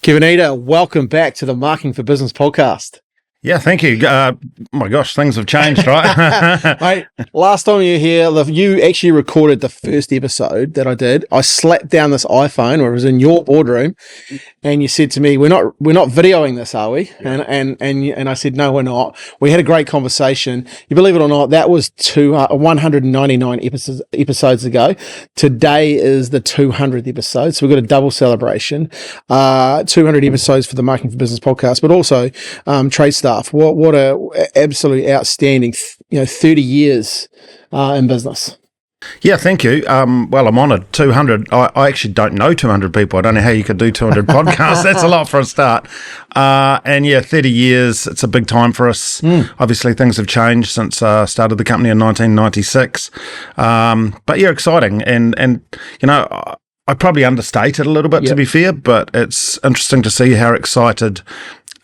Kevin Eder, welcome back to the Marketing for Business podcast. Yeah, thank you. My gosh, things have changed, right? Mate, last time you were here, you actually recorded the first episode that I did. I slapped down this iPhone, where it was in your boardroom, and you said to me, "We're not videoing this, are we?" Yeah. And I said, "No, we're not." We had a great conversation. You believe it or not, that was 199 episodes ago. Today is the 200th episode, so we've got a double celebration. 200 episodes for the Marketing for Business podcast, but also Tradestaff. What a absolutely outstanding, 30 years in business. Yeah, thank you. Well, I'm honoured. 200. I actually don't know 200 people. I don't know how you could do 200 podcasts. That's a lot for a start. And yeah, 30 years. It's a big time for us. Obviously, things have changed since I started the company in 1996. But yeah, exciting. And I probably understate it a little bit, to be fair, but it's interesting to see how excited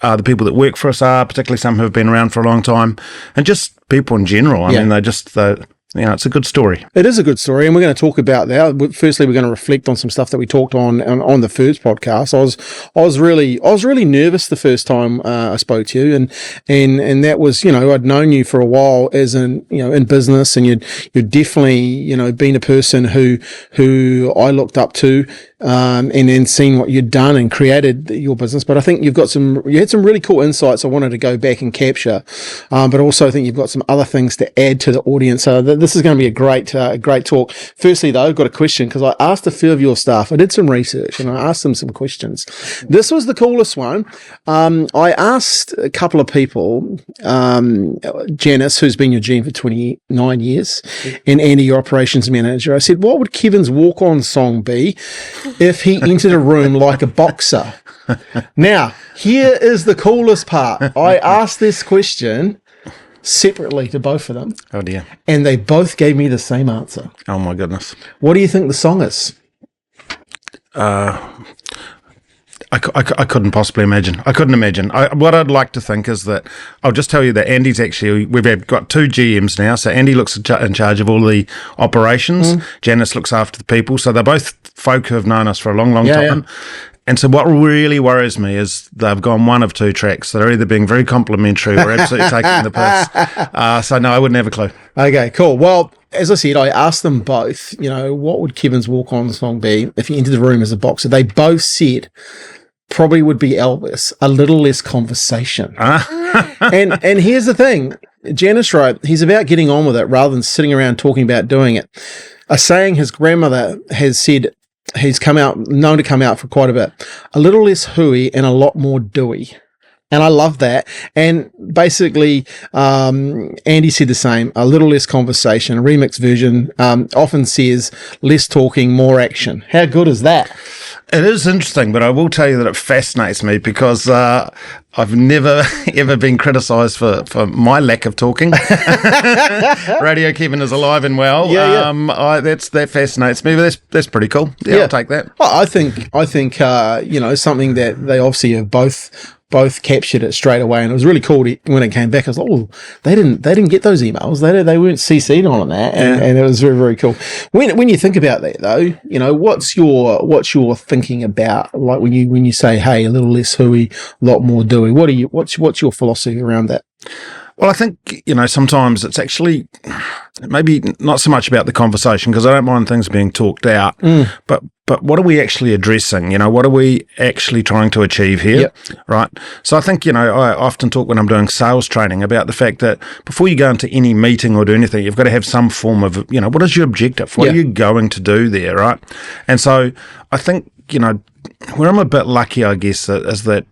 the people that work for us are, particularly some who have been around for a long time, and just people in general. I mean, it's a good story. It is a good story, and we're going to talk about that. Firstly, we're going to reflect on some stuff that we talked on the first podcast. I was really nervous the first time I spoke to you, and that was, I'd known you for a while as in business, and you'd definitely been a person who I looked up to. And then seeing what you'd done and created your business. But I think you had some really cool insights I wanted to go back and capture. But also I think you've got some other things to add to the audience. So this is going to be a great talk. Firstly though, I've got a question because I asked a few of your staff, I did some research and I asked them some questions. This was the coolest one. I asked a couple of people, Janice, who's been your GM for 29 years, and Andy, your operations manager. I said, what would Kevin's walk-on song be if he entered a room like a boxer? Now, here is the coolest part. I asked this question separately to both of them. Oh dear. And they both gave me the same answer. Oh my goodness. What do you think the song is? I couldn't possibly imagine. I couldn't imagine. What I'd like to think is that I'll just tell you that Andy's actually, we've got two GMs now. So Andy looks in charge of all the operations. Janice looks after the people. So they're both folk who have known us for a long time. Yeah. And so what really worries me is they've gone one of two tracks. They're either being very complimentary or absolutely taking the piss. So no, I wouldn't have a clue. Okay, cool. Well, as I said, I asked them both, what would Kevin's walk-on song be if he entered the room as a boxer? They both said probably would be Elvis, A Little Less Conversation. And here's the thing. Janice wrote, he's about getting on with it rather than sitting around talking about doing it. A saying his grandmother has said he's known to come out for quite a bit. A little less hooey and a lot more doughy. And I love that. And basically, Andy said the same, a little less conversation, a remix version, often says less talking, more action. How good is that? It is interesting, but I will tell you that it fascinates me because I've never, ever been criticised for my lack of talking. Radio Kevin is alive and well. That fascinates me, but that's pretty cool. Yeah, I'll take that. Well, I think something that they obviously have both captured it straight away, and it was really cool when it came back. I was like, oh, they didn't get those emails. They weren't CC'd on that, and it was very, very cool. When you think about that though, what's your thinking about, like when you say, hey, a little less hooey, a lot more doughy? What's your philosophy around that? Well, I think, sometimes it's actually maybe not so much about the conversation, because I don't mind things being talked out, but what are we actually addressing? What are we actually trying to achieve here? Right? So I think, I often talk when I'm doing sales training about the fact that before you go into any meeting or do anything, you've got to have some form of, what is your objective? What are you going to do there, right? And so I think, where I'm a bit lucky, I guess, is that,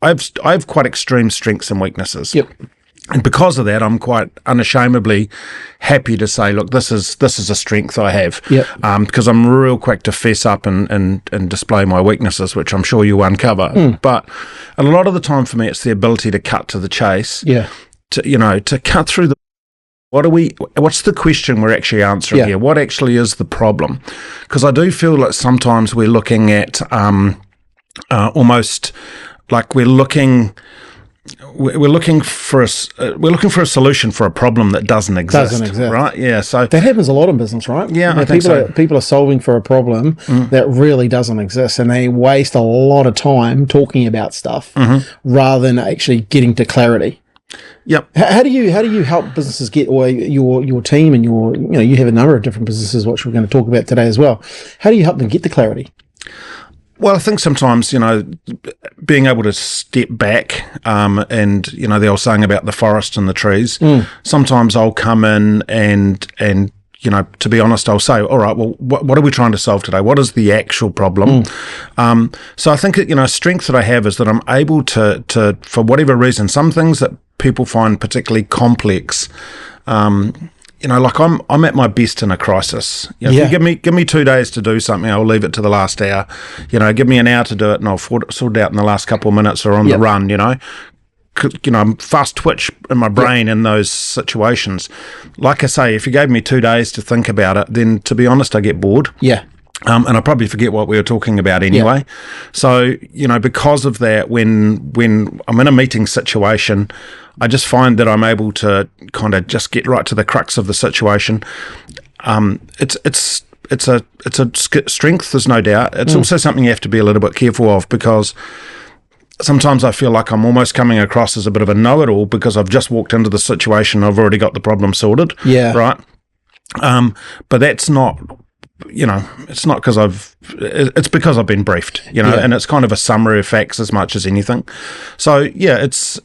I have quite extreme strengths and weaknesses. And because of that, I'm quite unashamedly happy to say, look, this is a strength I have. Because I'm real quick to fess up and display my weaknesses, which I'm sure you'll uncover. But a lot of the time for me, it's the ability to cut to the chase. To cut through the what's the question we're actually answering here? What actually is the problem? Because I do feel like sometimes we're looking at almost like we're looking we're looking for a solution for a problem that doesn't exist. Right? Yeah. So that happens a lot in business, right? Yeah, I think people are solving for a problem that really doesn't exist, and they waste a lot of time talking about stuff rather than actually getting to clarity. Yep. How do you help businesses get, or your team and you have a number of different businesses, which we're going to talk about today as well. How do you help them get to clarity? Well, I think sometimes, being able to step back, and, the old saying about the forest and the trees, sometimes I'll come in and, to be honest, I'll say, all right, well, what are we trying to solve today? What is the actual problem? So I think, a strength that I have is that I'm able to, for whatever reason, some things that people find particularly complex, like I'm at my best in a crisis. If you give me 2 days to do something, I'll leave it to the last hour. Give me an hour to do it, and I'll sort it out in the last couple of minutes or on the run. I'm fast twitch in my brain in those situations. Like I say, if you gave me 2 days to think about it, then to be honest, I get bored. Yeah. And I probably forget what we were talking about anyway. Yeah. So, because of that, when I'm in a meeting situation, I just find that I'm able to kind of just get right to the crux of the situation. It's a strength, there's no doubt. It's also something you have to be a little bit careful of, because sometimes I feel like I'm almost coming across as a bit of a know-it-all because I've just walked into the situation, I've already got the problem sorted. Yeah. Right? But that's not... it's not because it's because I've been briefed, and it's kind of a summary of facts as much as anything. So, it's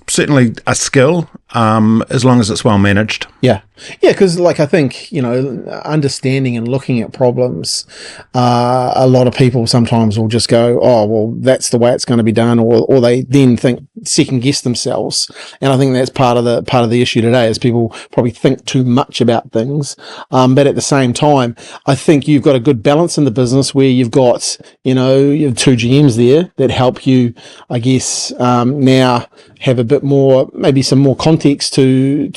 certainly a skill, as long as it's well managed. Yeah. Yeah, because I think, understanding and looking at problems, a lot of people sometimes will just go, oh, well, that's the way it's going to be done, or they then second guess themselves. And I think that's part of the issue today, is people probably think too much about things. But at the same time, I think you've got a good balance in the business where you've got, you have two GMs there that help you, I guess, now have a bit more, maybe some more context to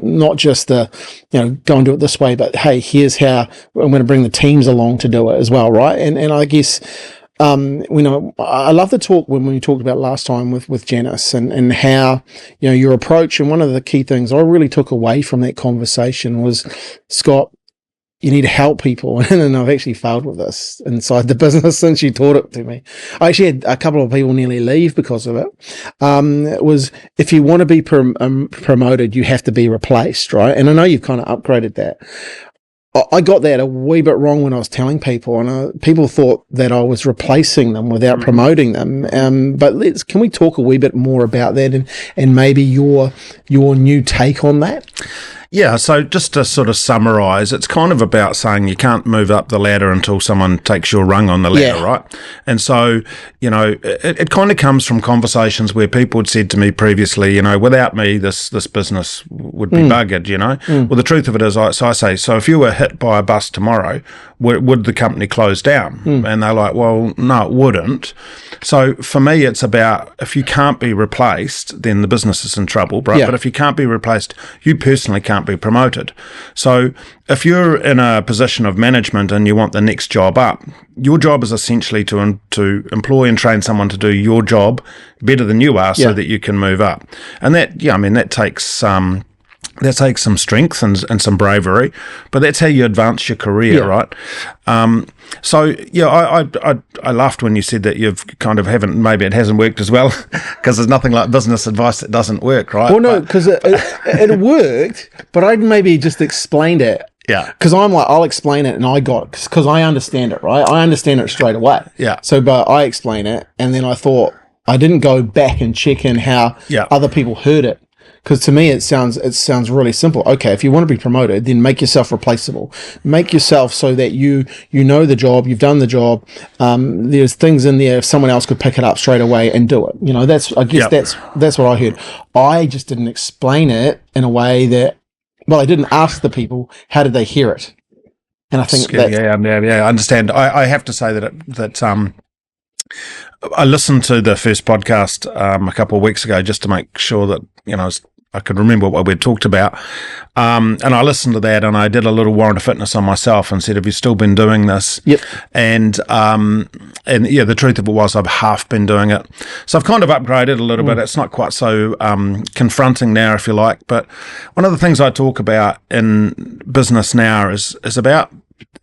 not just go and do it this way, but hey, here's how I'm going to bring the teams along to do it as well, right? And I guess I love the talk when we talked about last time with Janice and how your approach. And one of the key things I really took away from that conversation was, Scott, you need to help people. And I've actually failed with this inside the business since you taught it to me. I actually had a couple of people nearly leave because of it. It was, if you want to be promoted, you have to be replaced, right? And I know you've kind of upgraded that. I got that a wee bit wrong when I was telling people, and people thought that I was replacing them without promoting them. But can we talk a wee bit more about that and maybe your new take on that? Yeah, so just to sort of summarise, it's kind of about saying you can't move up the ladder until someone takes your rung on the ladder, right? And so, it kind of comes from conversations where people had said to me previously, without me, this business would be buggered, Well, the truth of it is, I say, so if you were hit by a bus tomorrow, would the company close down? And they're like, well, no, it wouldn't. So for me, it's about, if you can't be replaced, then the business is in trouble, right? Yeah. But if you can't be replaced, you personally can't be promoted. So if you're in a position of management and you want the next job up, your job is essentially to employ and train someone to do your job better than you are, so that you can move up. And that takes some strength and some bravery, but that's how you advance your career, right? I laughed when you said that you've kind of maybe it hasn't worked as well, because there's nothing like business advice that doesn't work, right? Well, no, because it worked, but I'd maybe just explained it. Yeah. Because I'm like, I'll explain it, and I got it, because I understand it, right? I understand it straight away. Yeah. So, but I explain it, and then I thought, I didn't go back and check in how other people heard it. Because to me, it sounds really simple. Okay, if you want to be promoted, then make yourself replaceable. Make yourself so that you know the job, you've done the job. There's things in there if someone else could pick it up straight away and do it. That's what I heard. I just didn't explain it in a way that, well, I didn't ask the people how did they hear it, and I think I understand. I have to say that I listened to the first podcast a couple of weeks ago just to make sure that I could remember what we'd talked about. And I listened to that, and I did a little warrant of fitness on myself and said, have you still been doing this? Yep. And yeah, the truth of it was I've half been doing it. So I've kind of upgraded a little bit. It's not quite so confronting now, if you like. But one of the things I talk about in business now is about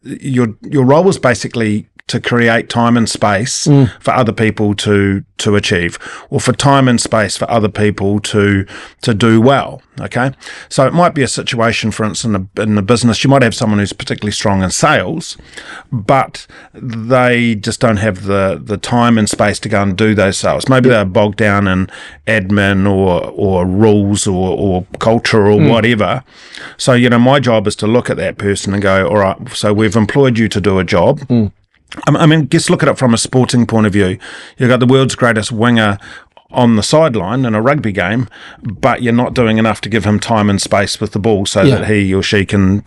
your role is basically to create time and space for other people to achieve, or for time and space for other people to do well. Okay, so it might be a situation, for instance, in the business, you might have someone who's particularly strong in sales, but they just don't have the time and space to go and do those sales. Maybe they're bogged down in admin or rules or culture or whatever. So, my job is to look at that person and go, all right, so we've employed you to do a job. I mean, just look at it from a sporting point of view. You've got the world's greatest winger on the sideline in a rugby game, but you're not doing enough to give him time and space with the ball so that he or she can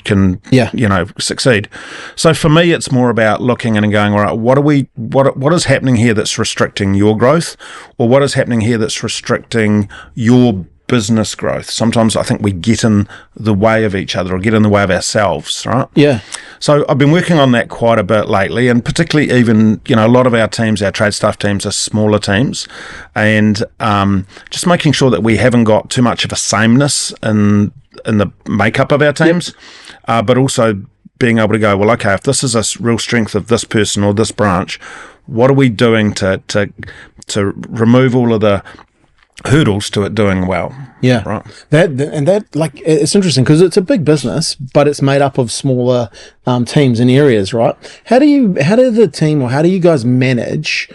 succeed. So for me, it's more about looking and going, all right, what is happening here that's restricting your growth, or what is happening here that's restricting your business growth? Sometimes I think we get in the way of each other, or get in the way of ourselves, right? Yeah. So I've been working on that quite a bit lately, and particularly even, a lot of our teams, our Tradestaff teams, are smaller teams, and just making sure that we haven't got too much of a sameness in the makeup of our teams, but also being able to go, well, okay, if this is a real strength of this person or this branch, what are we doing to remove all of the hurdles to it doing well? Yeah, right. That like, it's interesting because it's a big business, but it's made up of smaller teams and areas, right? How do you guys manage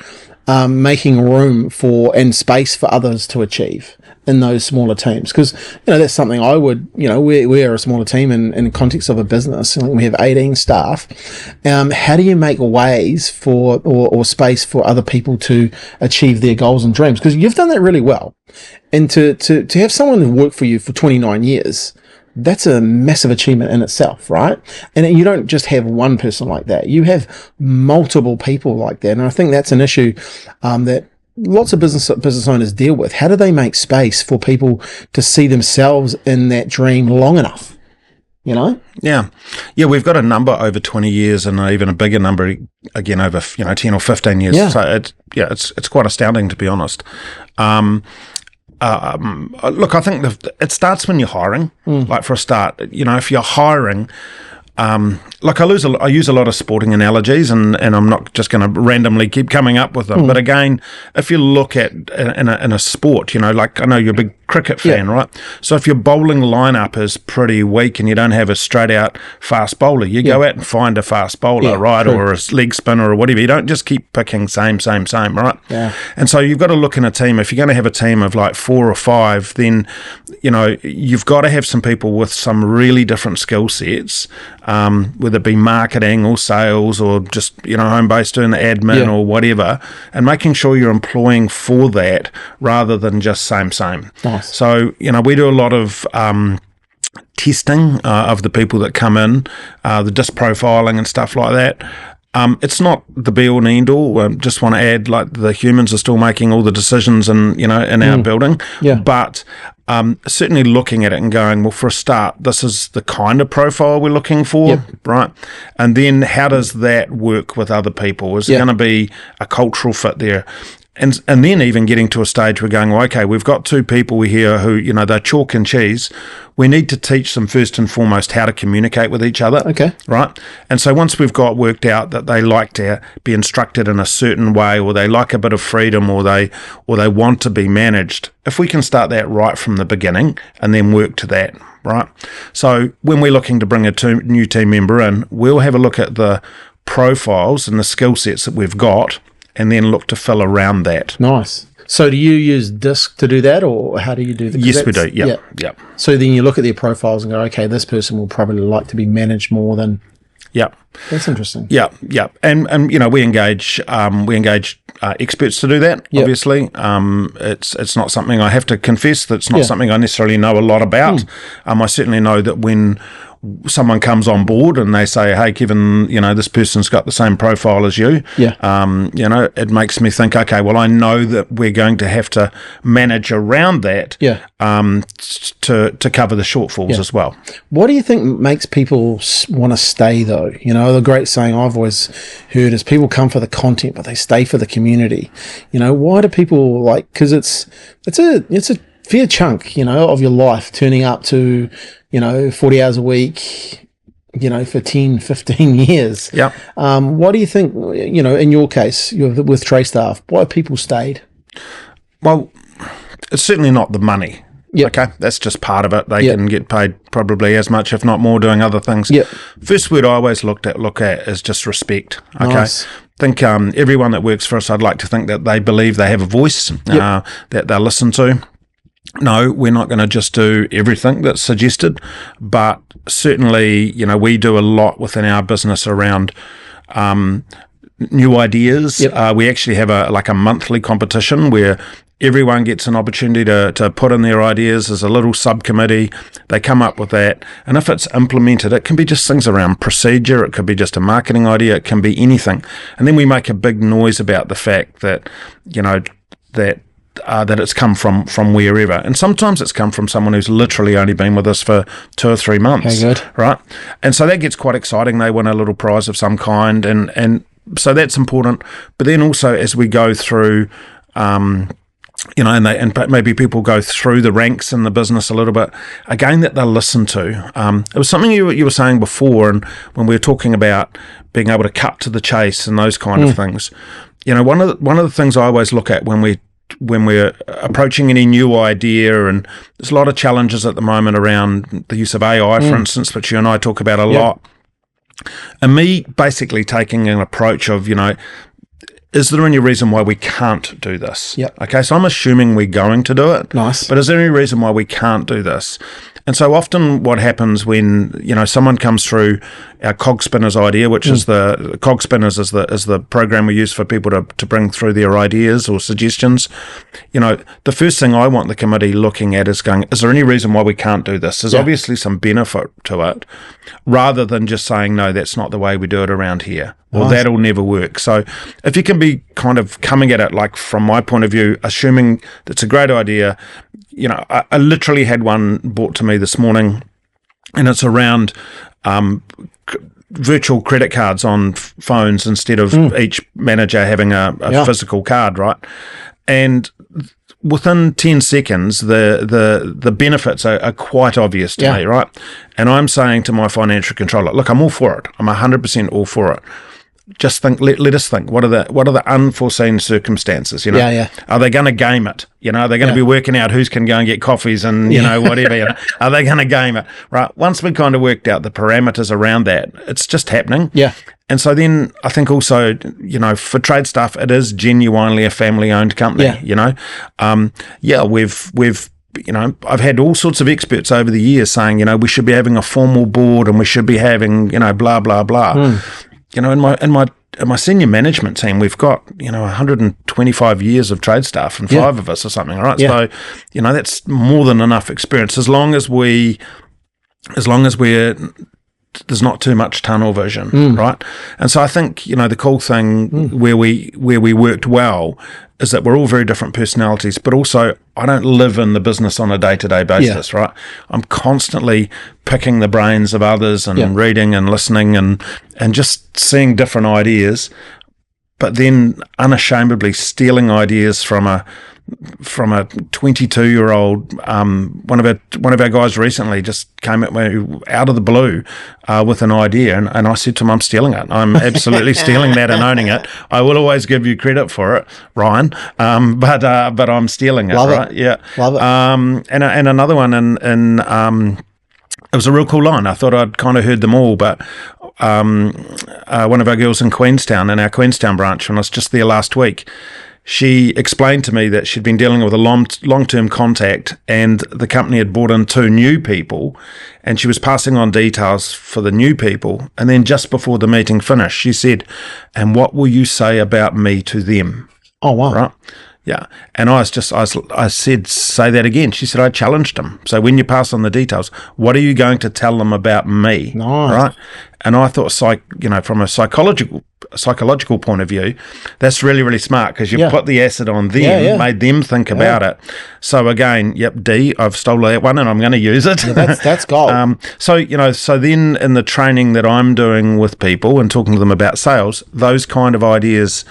making room for and space for others to achieve in those smaller teams? Because that's something I would, we're a smaller team in the context of a business. We have 18 staff. How do you make ways for or space for other people to achieve their goals and dreams? Because you've done that really well, and to have someone work for you for 29 years. That's a massive achievement in itself, right? And you don't just have one person like that. You have multiple people like that. And I think that's an issue that lots of business owners deal with. How do they make space for people to see themselves in that dream long enough? Yeah, we've got a number over 20 years, and even a bigger number again over 10 or 15 years. Yeah. So it's quite astounding, to be honest. Look, I think it starts when you're hiring. Like, for a start, if you're hiring, like I use a lot of sporting analogies, and I'm not just going to randomly keep coming up with them. But again, if you look at in a sport, like, I know you're a big cricket fan, right? So if your bowling lineup is pretty weak and you don't have a straight out fast bowler, you go out and find a fast bowler, right? True. Or a leg spinner or whatever. You don't just keep picking same, right? Yeah. And so you've got to look in a team. If you're going to have a team of like 4 or 5, then you've got to have some people with some really different skill sets, whether it be marketing or sales or just home based doing the admin or whatever, and making sure you're employing for that rather than just same. Nice. So, we do a lot of testing of the people that come in, the disc profiling and stuff like that. It's not the be all and end all. Just want to add, like, the humans are still making all the decisions in our building. Yeah. But certainly looking at it and going, well, for a start, this is the kind of profile we're looking for, right? And then how does that work with other people? Is there going to be a cultural fit there? And then even getting to a stage we're going, well, okay, we've got 2 people here who, they're chalk and cheese. We need to teach them first and foremost how to communicate with each other. Okay. Right? And so once we've got worked out that they like to be instructed in a certain way, or they like a bit of freedom, or they want to be managed, if we can start that right from the beginning and then work to that, right? So when we're looking to bring a new team member in, we'll have a look at the profiles and the skill sets that we've got, and then look to fill around that. Nice. So do you use DISC to do that, or how do you do that? Yes, we do. Yeah. So then you look at their profiles and go, okay, this person will probably like to be managed more than. Yeah. That's interesting. Yeah. And we engage experts to do that. Obviously, it's not something, I have to confess, that's not something I necessarily know a lot about. I certainly know that when someone comes on board and they say, hey, Kevin, this person's got the same profile as you. Yeah. It makes me think, okay, well, I know that we're going to have to manage around that to cover the shortfalls as well. What do you think makes people want to stay, though? The great saying I've always heard is people come for the content, but they stay for the community. Why do people because it's a fair chunk, of your life turning up to, 40 hours a week, for 10, 15 years. Yeah. What do you think, in your case, with Tradestaff, why people stayed? Well, it's certainly not the money. Yep. Okay, that's just part of it. They can get paid probably as much, if not more, doing other things. Yep. First word I always look at is just respect. Okay. Nice. I think everyone that works for us, I'd like to think that they believe they have a voice that they'll listen to. No, we're not going to just do everything that's suggested, but certainly, we do a lot within our business around new ideas. Yep. We actually have a monthly competition where everyone gets an opportunity to put in their ideas as a little subcommittee. They come up with that. And if it's implemented, it can be just things around procedure. It could be just a marketing idea. It can be anything. And then we make a big noise about the fact that, that it's come from wherever. And sometimes it's come from someone who's literally only been with us for 2 or 3 months. Okay, good. Right? And so that gets quite exciting. They win a little prize of some kind. And so that's important. But then also as we go through, and maybe people go through the ranks in the business a little bit, again, that they'll listen to. It was something you were saying before, and when we were talking about being able to cut to the chase and those kind of things. One of the things I always look at when we're approaching any new idea, and there's a lot of challenges at the moment around the use of AI, for instance, which you and I talk about a lot. And me basically taking an approach of, is there any reason why we can't do this? Yep. Okay, so I'm assuming we're going to do it. Nice. But is there any reason why we can't do this? And so often what happens when, someone comes through our Cog Spinners idea, which is the Cog Spinners is the program we use for people to bring through their ideas or suggestions. The first thing I want the committee looking at is going, is there any reason why we can't do this? There's obviously some benefit to it, rather than just saying, no, that's not the way we do it around here. Or that'll never work. So if you can be kind of coming at it, like from my point of view, assuming that's a great idea. I literally had one brought to me this morning, and it's around virtual credit cards on phones instead of each manager having a physical card, right? And within 10 seconds, the benefits are quite obvious to me, right? And I'm saying to my financial controller, look, I'm all for it. I'm 100% all for it. Just think. Let us think. What are the unforeseen circumstances? Are they going to game it? Are they going to be working out who's can go and get coffees and whatever? Are they going to game it? Right. Once we kind of worked out the parameters around that, it's just happening. Yeah. And so then I think also, for Tradestaff, it is genuinely a family-owned company. We've I've had all sorts of experts over the years saying, we should be having a formal board and we should be having, blah blah blah. In my senior management team, we've got 125 years of Tradestaff and 5 of us or something, right? So that's more than enough experience as long as we're there's not too much tunnel vision, right? And so I think the cool thing where we worked well is that we're all very different personalities, but also I don't live in the business on a day-to-day basis, right? I'm constantly picking the brains of others and reading and listening and just seeing different ideas, but then unashamedly stealing ideas from a 22-year-old. One of our guys recently just came at me out of the blue with an idea, and I said to him, I'm stealing it. I'm absolutely stealing that and owning it. I will always give you credit for it, Ryan, but I'm stealing it. Love right? It. Yeah. Love it. And another one in it was a real cool line. I thought I'd kind of heard them all, but one of our girls in Queenstown, in our Queenstown branch, when I was just there last week, she explained to me that she'd been dealing with a long-term contact, and the company had brought in 2 new people, and she was passing on details for the new people. And then just before the meeting finished, she said, and what will you say about me to them? Oh, wow. Right? Yeah. And I said, say that again. She said, I challenged him. So when you pass on the details, what are you going to tell them about me? Nice. Right. And I thought, from a psychological point of view, that's really, really smart, because you put the acid on them, made them think about it. So again, D, I've stolen that one and I'm going to use it. Yeah, that's gold. So then in the training that I'm doing with people and talking to them about sales, those kind of ideas,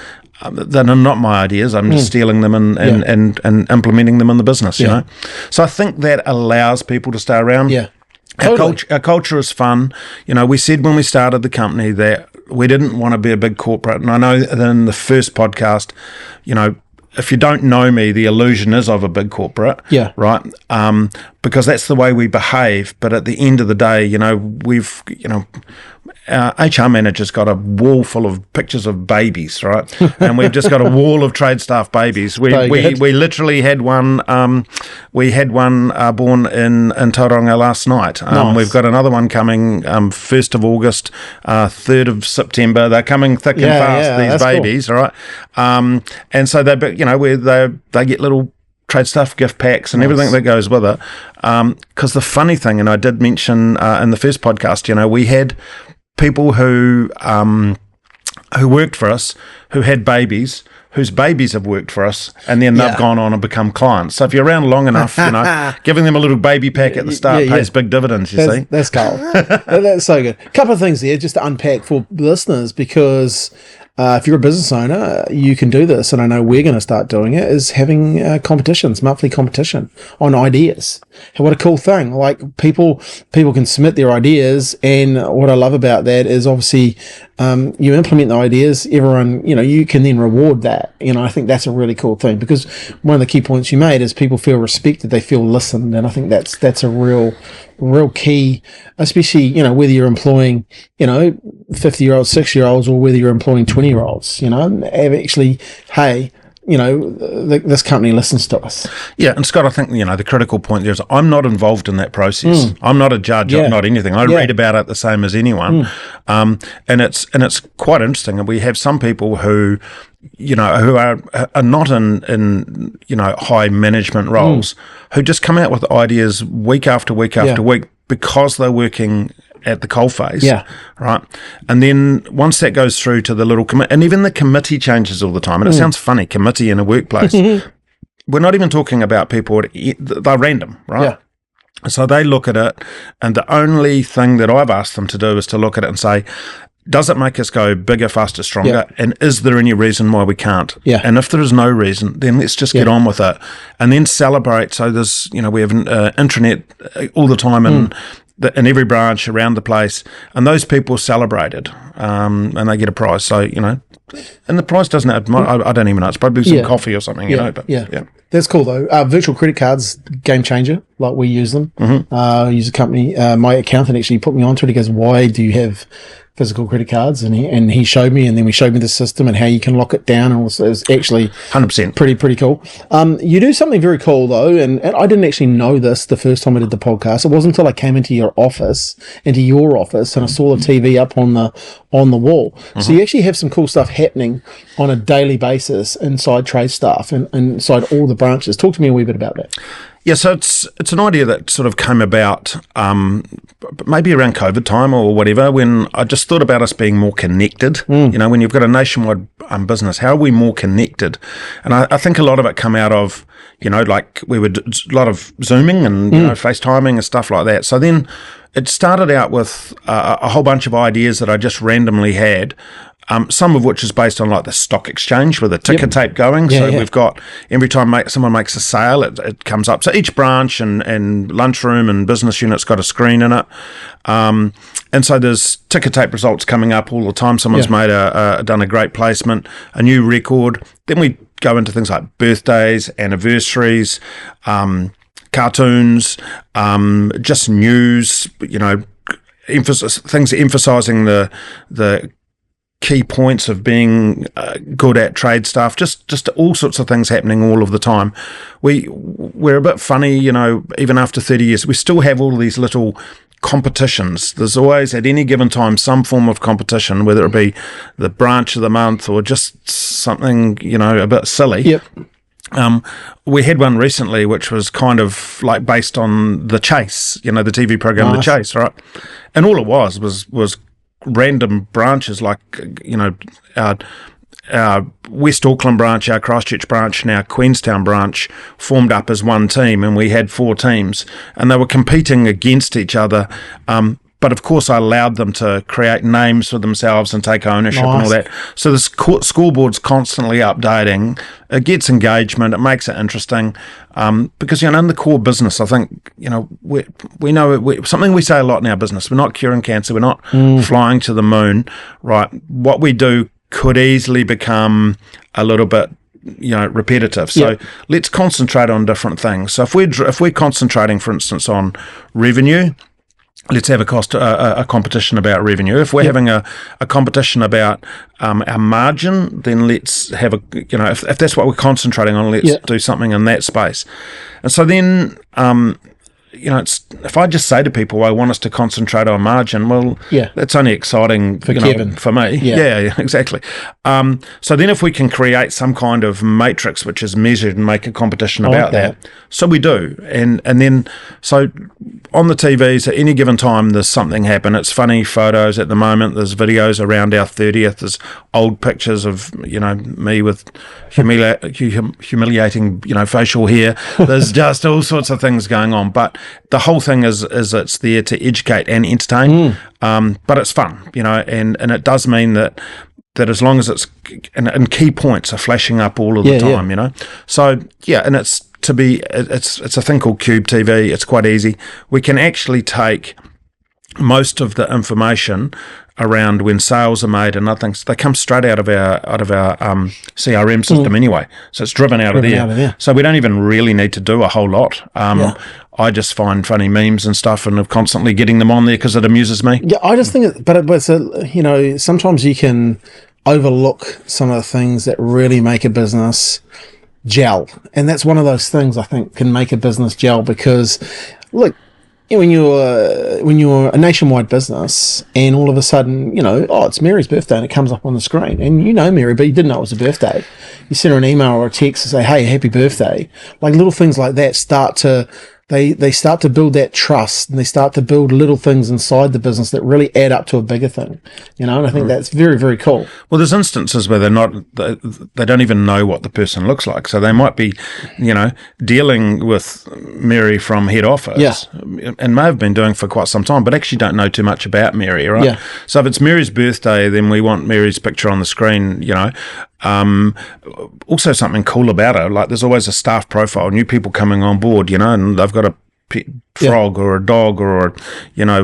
that are not my ideas. I'm just stealing them and implementing them in the business, you know. So I think that allows people to stay around. Yeah. Totally. Our culture is fun. You know, we said when we started the company that we didn't want to be a big corporate. And I know that in the first podcast, you know, if you don't know me, the illusion is of a big corporate. Yeah. Right. Because that's the way we behave. But at the end of the day, you know, our HR manager's got a wall full of pictures of babies, right? And we've just got a wall of Tradestaff babies. We literally had one. We had one born in Tauranga last night. Nice. We've got another one coming 1st of August, 3rd of September. They're coming thick and fast. These babies, cool. Right? And so they get little Tradestaff gift packs and everything that goes with it. Because the funny thing, and I did mention in the first podcast, you know, we had people who worked for us, who had babies, whose babies have worked for us, and then they've gone on and become clients. So if you're around long enough, you know, giving them a little baby pack at the start pays big dividends, you see. That's cool. That's so good. A couple of things there just to unpack for listeners, because if you're a business owner, you can do this, and I know we're going to start doing it, is having competitions, monthly competition on ideas. And what a cool thing. Like people can submit their ideas, and what I love about that is obviously you implement the ideas, everyone, you know, you can then reward that. You know, I think that's a really cool thing, because one of the key points you made is people feel respected, they feel listened, and I think that's a real key, especially, you know, whether you're employing, you know, 50-year-olds, 60-year-olds, or whether you're employing 20-year-olds, you know, actually, hey, you know, this company listens to us. Yeah, and Scott, I think, you know, the critical point there is I'm not involved in that process. I'm not a judge, I'm not anything. I read about it the same as anyone. And it's quite interesting. And we have some people who, you know, who are not in you know, high management roles, who just come out with ideas week after week after week, because they're working at the coalface, right? And then once that goes through to the little committee, and even the committee changes all the time, and it sounds funny, committee in a workplace. We're not even talking about people, they're random, right? So they look at it, and the only thing that I've asked them to do is to look at it and say, does it make us go bigger, faster, stronger? And is there any reason why we can't? And if there is no reason, then let's just get on with it, and then celebrate. So there's, you know, we have an intranet all the time, and in every branch around the place, and those people celebrated, and they get a prize. So, you know, and the prize doesn't have, I don't even know, it's probably some coffee or something, you know. But that's cool though. Virtual credit cards, game changer. Like, we use them. Use a company. My accountant actually put me onto it. He goes, "Why do you have physical credit cards?" And he showed me, and then we showed me the system and how you can lock it down, and it was actually 100% pretty cool. You do something very cool though, and I didn't actually know this the first time I did the podcast. It wasn't until I came into your office, and I saw the TV up on the wall. So you actually have some cool stuff happening on a daily basis inside Tradestaff and inside all the branches. Talk to me a wee bit about that. Yeah, so it's an idea that sort of came about maybe around COVID time or whatever, when I just thought about us being more connected. You know, when you've got a nationwide business, how are we more connected? And I think a lot of it come out of, you know, like we would a lot of Zooming and you know, FaceTiming and stuff like that. So then it started out with a whole bunch of ideas that I just randomly had. Some of which is based on like the stock exchange with a ticker tape going. We've got, every time someone makes a sale, it comes up. So each branch and lunchroom and business unit's got a screen in it. And so there's ticker tape results coming up all the time. Someone's made done a great placement, a new record. Then we go into things like birthdays, anniversaries, cartoons, just news, you know, things emphasizing the key points of being good at Tradestaff, just all sorts of things happening all of the time. We're a bit funny, you know, even after 30 years, we still have all these little competitions. There's always at any given time some form of competition, whether it be the branch of the month or just something, you know, a bit silly. We had one recently, which was kind of like based on The Chase, the TV program, Nice. The Chase, right? And all it was random branches, like, our West Auckland branch, our Christchurch branch, and our Queenstown branch formed up as one team, and we had 4 teams, and they were competing against each other. But of course, I allowed them to create names for themselves and take ownership and all that. So the scoreboard's constantly updating. It gets engagement. It makes it interesting. Because, in the core business, I think, we know something we say a lot in our business. We're not curing cancer. We're not flying to the moon, right? What we do could easily become a little bit repetitive. So let's concentrate on different things. So if we're concentrating, for instance, on revenue, let's have a competition about revenue. If we're having a competition about our margin, then let's have if that's what we're concentrating on, let's do something in that space. And so then if I just say to people, I want us to concentrate on margin, well, that's only exciting for Kevin. For me. Yeah, exactly. So then if we can create some kind of matrix which is measured and make a competition about that. So we do. And then, so on the TVs at any given time, there's something happen. It's funny photos at the moment. There's videos around our 30th. There's old pictures of, me with humiliating, facial hair. There's just all sorts of things going on. But the whole thing is it's there to educate and entertain. But it's fun, and it does mean that as long as it's and key points are flashing up all of the time, So and it's a thing called Cube TV. It's quite easy. We can actually take most of the information around when sales are made and other things. They come straight out of our CRM system anyway. So it's driven out of there. So we don't even really need to do a whole lot. I just find funny memes and stuff and are constantly getting them on there because it amuses me. Yeah, I just think but it's sometimes you can overlook some of the things that really make a business gel. And that's one of those things I think can make a business gel because, look, when you're a nationwide business and all of a sudden, it's Mary's birthday and it comes up on the screen and Mary, but you didn't know it was her birthday. You send her an email or a text to say, hey, happy birthday. Like little things like that start to build that trust and they start to build little things inside the business that really add up to a bigger thing, and I think that's very, very cool. Well, there's instances where they don't even know what the person looks like. So they might be, dealing with Mary from head office and may have been doing for quite some time, but actually don't know too much about Mary, right? Yeah. So if it's Mary's birthday, then we want Mary's picture on the screen, Also something cool about her, like there's always a staff profile, new people coming on board, and they've got a pet frog or a dog or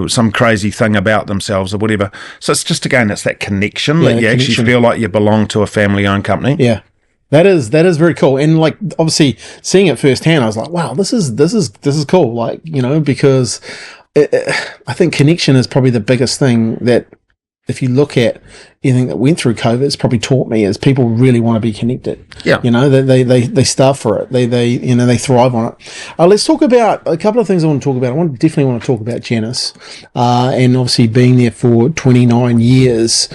some crazy thing about themselves or whatever. So it's just, again, it's that connection that you actually feel like you belong to a family-owned company. Yeah. That is very cool. And like obviously seeing it firsthand, I was like, wow, this is cool. Like, because I think connection is probably the biggest thing that, if you look at anything that went through COVID, it's probably taught me is people really want to be connected. Yeah. They starve for it. They thrive on it. Let's talk about a couple of things I want to talk about. Definitely want to talk about Janice, and obviously being there for 29 years.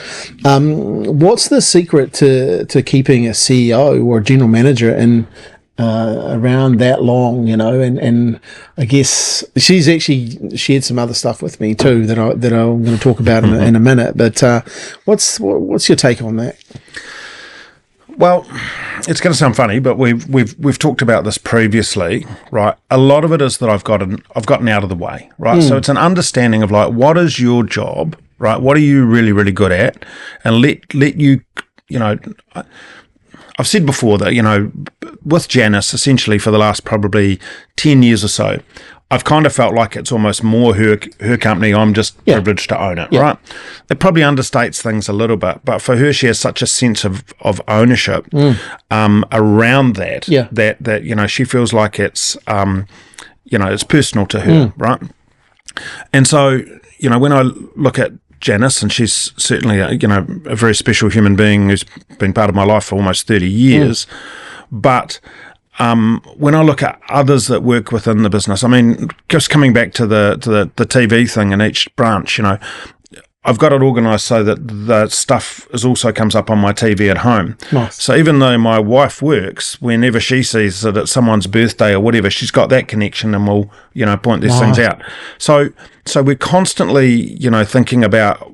What's the secret to keeping a CEO or a general manager in around that long, and I guess she's actually shared some other stuff with me too that I'm going to talk about in a minute. But what's your take on that? Well, it's going to sound funny, but we've talked about this previously, right? A lot of it is that I've gotten out of the way, right? So it's an understanding of like, what is your job, right? What are you really, really good at, and let you. I've said before that, with Janice, essentially for the last probably 10 years or so, I've kind of felt like it's almost more her company. I'm just privileged to own it, right? It probably understates things a little bit, but for her, she has such a sense of ownership around that she feels like it's it's personal to her, right? And so when I look at Janice, and she's certainly a very special human being who's been part of my life for almost 30 years. But when I look at others that work within the business, I mean, just coming back to the TV thing in each branch, I've got it organised so that the stuff also comes up on my TV at home. Nice. So even though my wife works, whenever she sees that it's someone's birthday or whatever, she's got that connection and will, point these things out. So we're constantly, thinking about,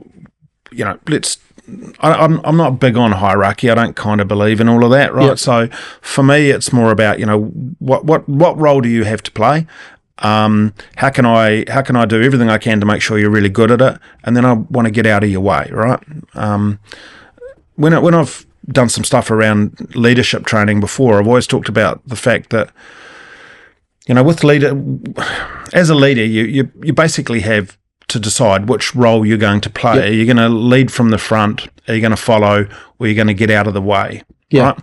I'm not big on hierarchy. I don't kind of believe in all of that, right? Yep. So for me, it's more about, what role do you have to play? How can I do everything I can to make sure you're really good at it, and then I want to get out of your way, right? When I've done some stuff around leadership training before, I've always talked about the fact that as a leader, you basically have to decide which role you're going to play. Yep. Are you going to lead from the front? Are you going to follow? Or are you going to get out of the way? Right?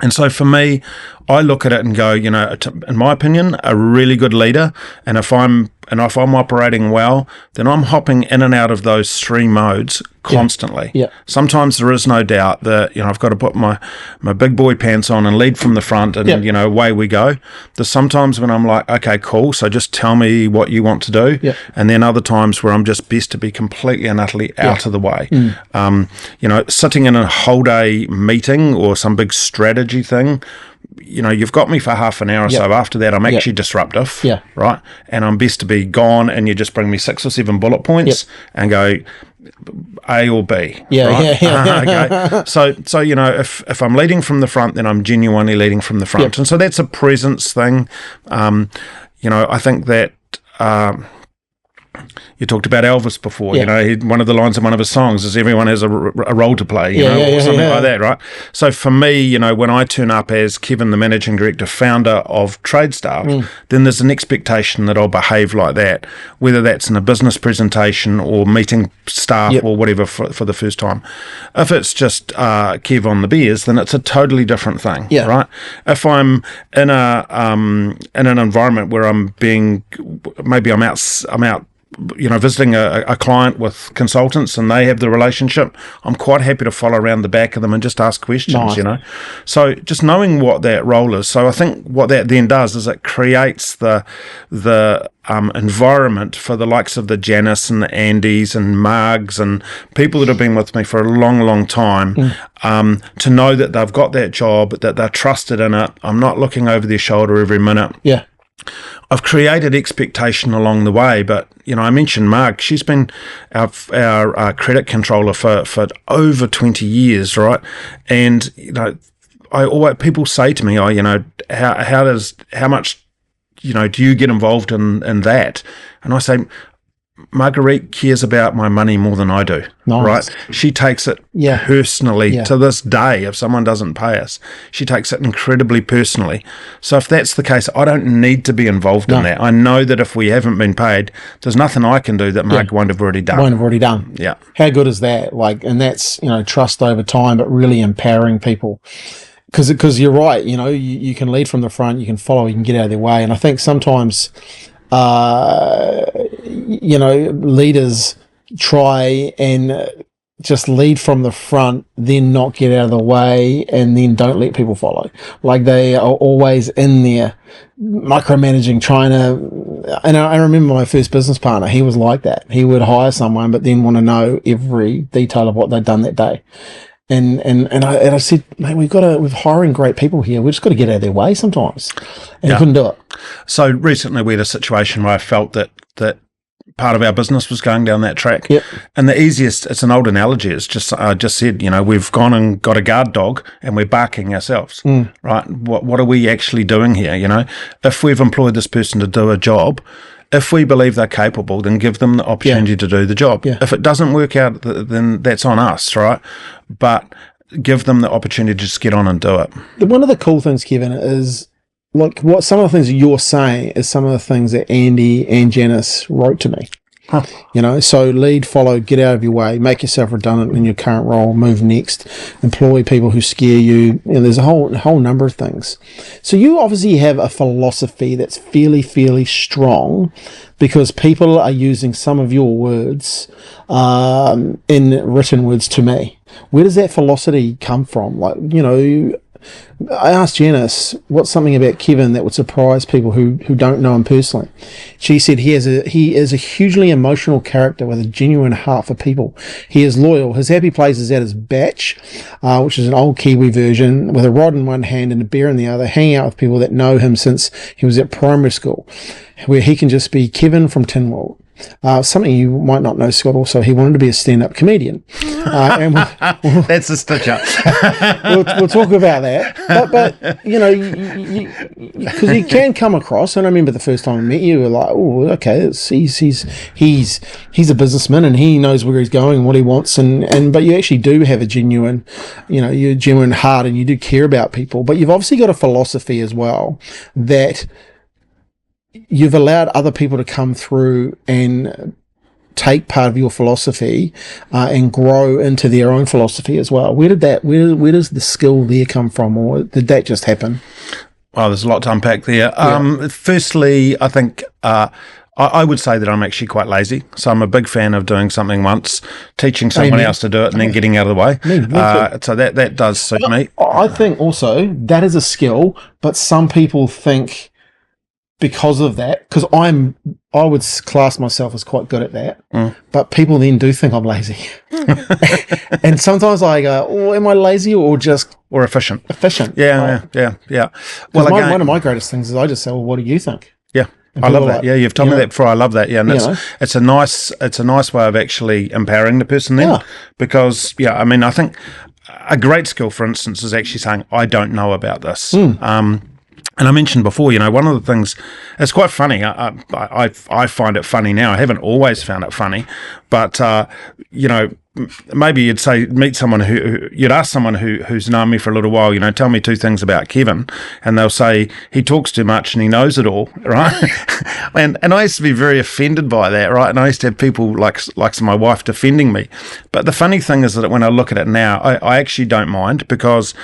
And so for me, I look at it and go, in my opinion, a really good leader, and if I'm operating well, then I'm hopping in and out of those three modes constantly. Yeah. Sometimes there is no doubt that, I've got to put my big boy pants on and lead from the front and, away we go. There's sometimes when I'm like, okay, cool, so just tell me what you want to do. Yeah. And then other times where I'm just best to be completely and utterly out of the way. Sitting in a whole day meeting or some big strategy thing, you've got me for half an hour or so. After that, I'm actually disruptive, right? And I'm best to be gone, and you just bring me 6 or 7 bullet points and go A or B. Okay. So if I'm leading from the front, then I'm genuinely leading from the front, and so that's a presence thing. I think that. You talked about Elvis before, one of the lines in one of his songs is everyone has a role to play, or something like that, right? So for me, when I turn up as Kevin, the managing director, founder of Tradestaff, then there's an expectation that I'll behave like that, whether that's in a business presentation or meeting staff or whatever for the first time. If it's just Kev on the beers, then it's a totally different thing, right? If I'm in an environment where I'm out visiting a client with consultants and they have the relationship, I'm quite happy to follow around the back of them and just ask questions, So just knowing what that role is. So I think what that then does is it creates the environment for the likes of the Janice and the Andys and Margs and people that have been with me for a long, long time, to know that they've got that job, that they're trusted in it. I'm not looking over their shoulder every minute. Yeah. I've created expectation along the way, but I mentioned Mark. She's been our credit controller for over 20 years, right? And people say to me, how much do you get involved in that? And I say, Marguerite cares about my money more than I do, right? She takes it personally to this day. If someone doesn't pay us, she takes it incredibly personally. So if that's the case, I don't need to be involved in that. I know that if we haven't been paid, there's nothing I can do that Mark won't have already done. Yeah. How good is that? And that's, trust over time, but really empowering people. Because you're right, you can lead from the front, you can follow, you can get out of their way. And I think sometimes leaders try and just lead from the front, then not get out of the way, and then don't let people follow. They are always in there micromanaging, trying to. And I remember my first business partner, he was like that. He would hire someone, but then want to know every detail of what they'd done that day. And I said, mate, we're hiring great people here. We've just got to get out of their way sometimes. And he couldn't do it. So recently we had a situation where I felt that part of our business was going down that track. Yep. And it's an old analogy. It's just, I just said, we've gone and got a guard dog and we're barking ourselves, right? What are we actually doing here? If we've employed this person to do a job, if we believe they're capable, then give them the opportunity to do the job. Yeah. If it doesn't work out, then that's on us, right? But give them the opportunity to just get on and do it. One of the cool things, Kevin, is what some of the things you're saying is some of the things that Andy and Janice wrote to me. Huh. So lead, follow, get out of your way, make yourself redundant in your current role, move next, employ people who scare you. There's a whole number of things. So you obviously have a philosophy that's fairly strong, because people are using some of your words in written words to me. Where does that philosophy come from? I asked Janice, what's something about Kevin that would surprise people who don't know him personally? She said he is a hugely emotional character with a genuine heart for people. He is loyal. His happy place is at his batch, which is an old Kiwi version, with a rod in one hand and a beer in the other, hanging out with people that know him since he was at primary school, where he can just be Kevin from Tin World. Something you might not know, Scott, also, he wanted to be a stand-up comedian. And that's a stitch-up. we'll talk about that. But you know, because you can come across, and I remember the first time I met you, were like, oh, okay, he's a businessman and he knows where he's going and what he wants, but you actually do have a genuine, your genuine heart, and you do care about people. But you've obviously got a philosophy as well that you've allowed other people to come through and take part of your philosophy and grow into their own philosophy as well. Where does the skill there come from, or did that just happen? Well, there's a lot to unpack there. Firstly, I think I would say that I'm actually quite lazy. So I'm a big fan of doing something once, teaching someone else to do it, and then getting out of the way. So that does suit me. I think also that is a skill, but some people think, because of that, because I would class myself as quite good at that, but people then do think I'm lazy. And sometimes I go, oh, am I lazy or efficient? Efficient. Yeah. Well, one of my greatest things is I just say, well, what do you think? Yeah. I love that. Yeah, you've told me that before. I love that. Yeah, and it's a nice way of actually empowering the person then, because I think a great skill, for instance, is actually saying, I don't know about this. And I mentioned before, one of the things, it's quite funny. I find it funny now. I haven't always found it funny, but maybe you'd ask someone who's known me for a little while, tell me two things about Kevin, and they'll say he talks too much and he knows it all, right? and I used to be very offended by that, right? And I used to have people like my wife defending me. But the funny thing is that when I look at it now, I actually don't mind, because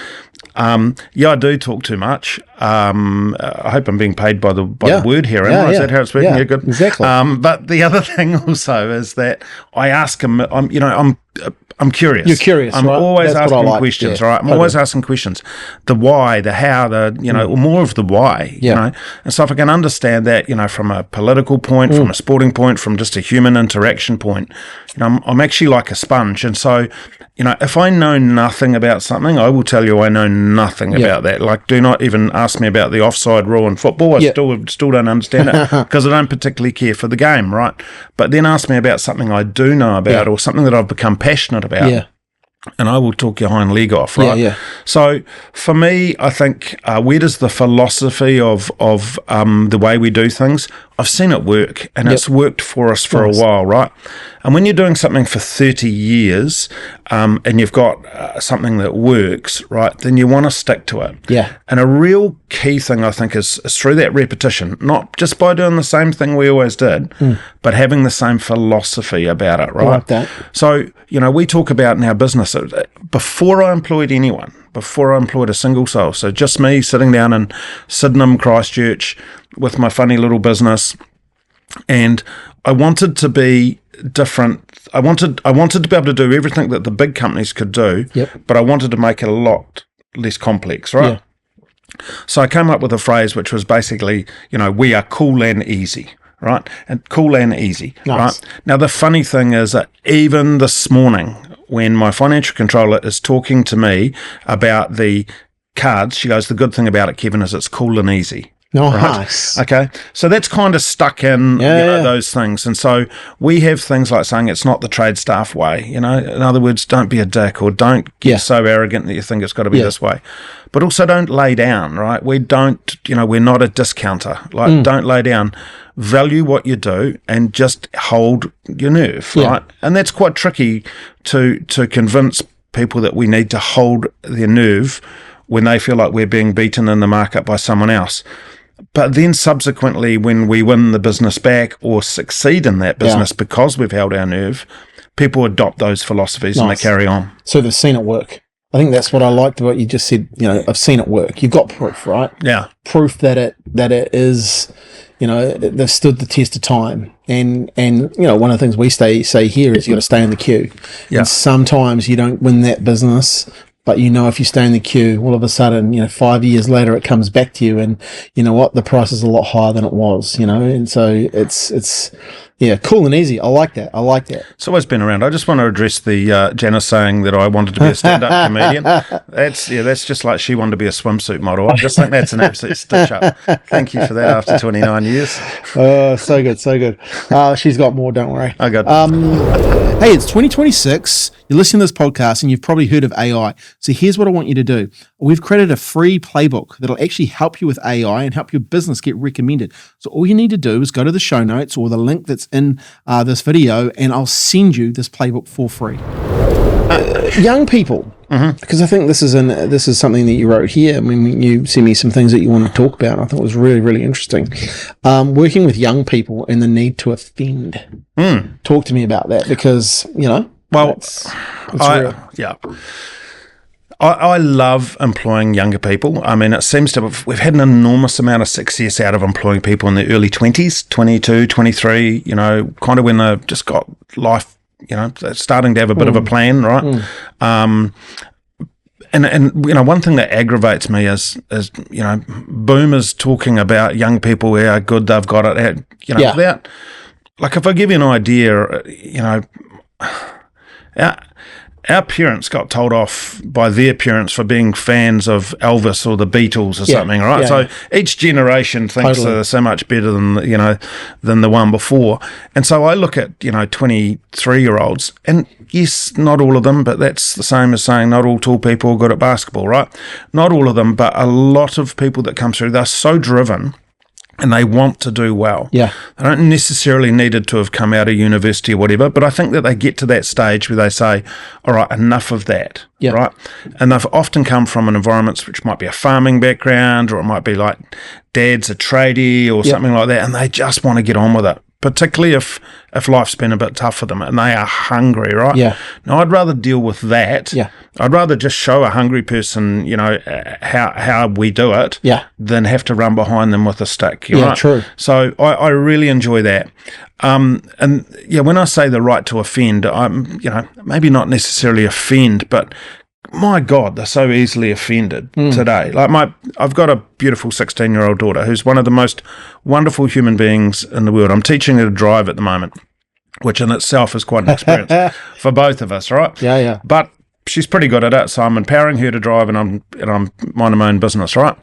I do talk too much. I hope I'm being paid by the word here. Is that how it's working? Yeah, good. Exactly. But the other thing also is that I ask him. I'm curious. You're curious. I'm right? always asking questions. Right. I'm always asking questions. The why, the how, or more of the why. And so if I can understand that, from a political point, from a sporting point, from just a human interaction point, I'm actually like a sponge. And so, if I know nothing about something, I will tell you I know nothing about that. Like, do not even ask me about the offside rule in football. I still don't understand it, because I don't particularly care for the game, right? But then ask me about something I do know about, or something that I've become passionate about. And I will talk your hind leg off, right? So for me, I think where does the philosophy of the way we do things, I've seen it work, and it's worked for us for a while, right? And when you're doing something for 30 years and you've got something that works, right, then you want to stick to it. And a real key thing, I think, is through that repetition, not just by doing the same thing we always did, but having the same philosophy about it, right? I like that. So, we talk about in our business, before I employed anyone, before I employed a single soul, so just me sitting down in Sydenham, Christchurch, with my funny little business, and I wanted to be different. I wanted to be able to do everything that the big companies could do, but I wanted to make it a lot less complex, right? So I came up with a phrase which was basically, we are cool and easy, right? And cool and easy, right? Now, the funny thing is that even this morning, when my financial controller is talking to me about the cards, she goes, the good thing about it, Kevin, is it's cool and easy. Nice. Right? Okay. So that's kind of stuck in those things. And so we have things like saying it's not the Tradestaff way. In other words, don't be a dick, or don't get so arrogant that you think it's got to be this way. But also don't lay down, right? We don't, we're not a discounter. Like, don't lay down. Value what you do and just hold your nerve, right? And that's quite tricky to convince people that we need to hold their nerve when they feel like we're being beaten in the market by someone else. But then subsequently, when we win the business back or succeed in that business because we've held our nerve, people adopt those philosophies and they carry on. So they've seen it work. I think that's what I liked about what you just said. I've seen it work. You've got proof, right? Yeah. Proof that it is, they've stood the test of time. And one of the things we say here is you got to stay in the queue. And sometimes you don't win that business But if you stay in the queue, all of a sudden, 5 years later, it comes back to you, and you know what? The price is a lot higher than it was, and so it's cool and easy. I like that. It's always been around. I just want to address the Janice saying that I wanted to be a stand-up comedian. That's just like she wanted to be a swimsuit model. I just think that's an absolute stitch-up. Thank you for that after 29 years. Oh, so good. She's got more, don't worry. Oh, good. Hey, it's 2026. You're listening to this podcast and you've probably heard of AI. So here's what I want you to do. We've created a free playbook that'll actually help you with AI and help your business get recommended. So all you need to do is go to the show notes or the link that's in this video, and I'll send you this playbook for free. Young people, because I think this is something that you wrote here. I mean, you sent me some things that you want to talk about. I thought it was really, really interesting. Working with young people and the need to offend. Talk to me about that, because well, it's real. Yeah. I love employing younger people. I mean, it seems we've had an enormous amount of success out of employing people in the early 20s, 22, 23, kind of when they've just got life, they're starting to have a bit of a plan, right? And one thing that aggravates me is boomers talking about young people, how good they've got it, without, like, if I give you an idea, our parents got told off by their parents for being fans of Elvis or the Beatles or something, right? So each generation thinks they're so much better than the one before. And so I look at 23-year-olds, and yes, not all of them, but that's the same as saying not all tall people are good at basketball, right? Not all of them, but a lot of people that come through, they're so driven. And they want to do well. Yeah. They don't necessarily needed to have come out of university or whatever, but I think that they get to that stage where they say, all right, enough of that, right? And they've often come from an environment which might be a farming background, or it might be like dad's a tradie or something like that, and they just want to get on with it, particularly if life's been a bit tough for them and they are hungry, right? Yeah. Now, I'd rather deal with that. Yeah. I'd rather just show a hungry person, how we do it, than have to run behind them with a stick. Right? True. So I really enjoy that. And when I say the right to offend, I'm, maybe not necessarily offend, but my God, they're so easily offended today. Like I've got a beautiful 16-year-old daughter who's one of the most wonderful human beings in the world. I'm teaching her to drive at the moment, which in itself is quite an experience for both of us, right? Yeah. But she's pretty good at it, so I'm empowering her to drive, and I'm minding my own business, right?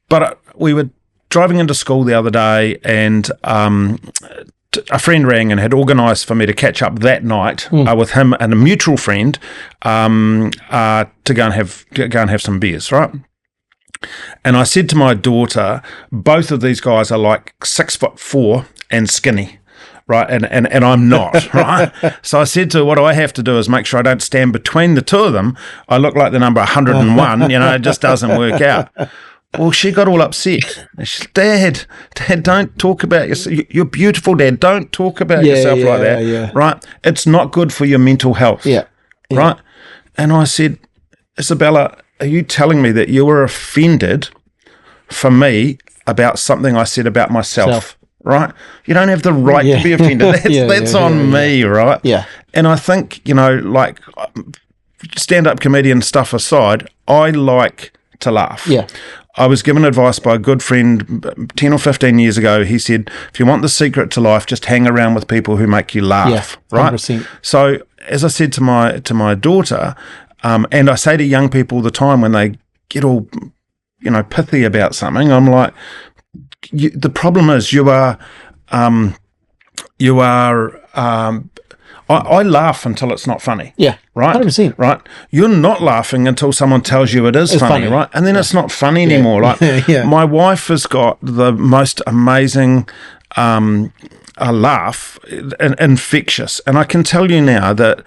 But we were driving into school the other day, and a friend rang and had organised for me to catch up that night with him and a mutual friend to go and have some beers, right? And I said to my daughter, both of these guys are like 6'4" and skinny. Right, and I'm not, right? So I said to her, what I have to do is make sure I don't stand between the two of them. I look like the number 101, it just doesn't work out. Well, she got all upset. She said, Dad, don't talk about yourself. You're beautiful, Dad. Don't talk about yourself like that, right? It's not good for your mental health, right? And I said, Isabella, are you telling me that you were offended for me about something I said about myself? Right? You don't have the right to be offended. That's on me, right? Yeah. And I think, like, stand-up comedian stuff aside, I like to laugh. Yeah. I was given advice by a good friend 10 or 15 years ago. He said, if you want the secret to life, just hang around with people who make you laugh, right? 100%. So, as I said to my daughter, and I say to young people all the time when they get all, pithy about something, I'm like, the problem is I laugh until it's not funny. Yeah. Right? 100%. Right? You're not laughing until someone tells you it's funny, right? And then it's not funny anymore. Like, my wife has got the most amazing laugh, infectious. And I can tell you now that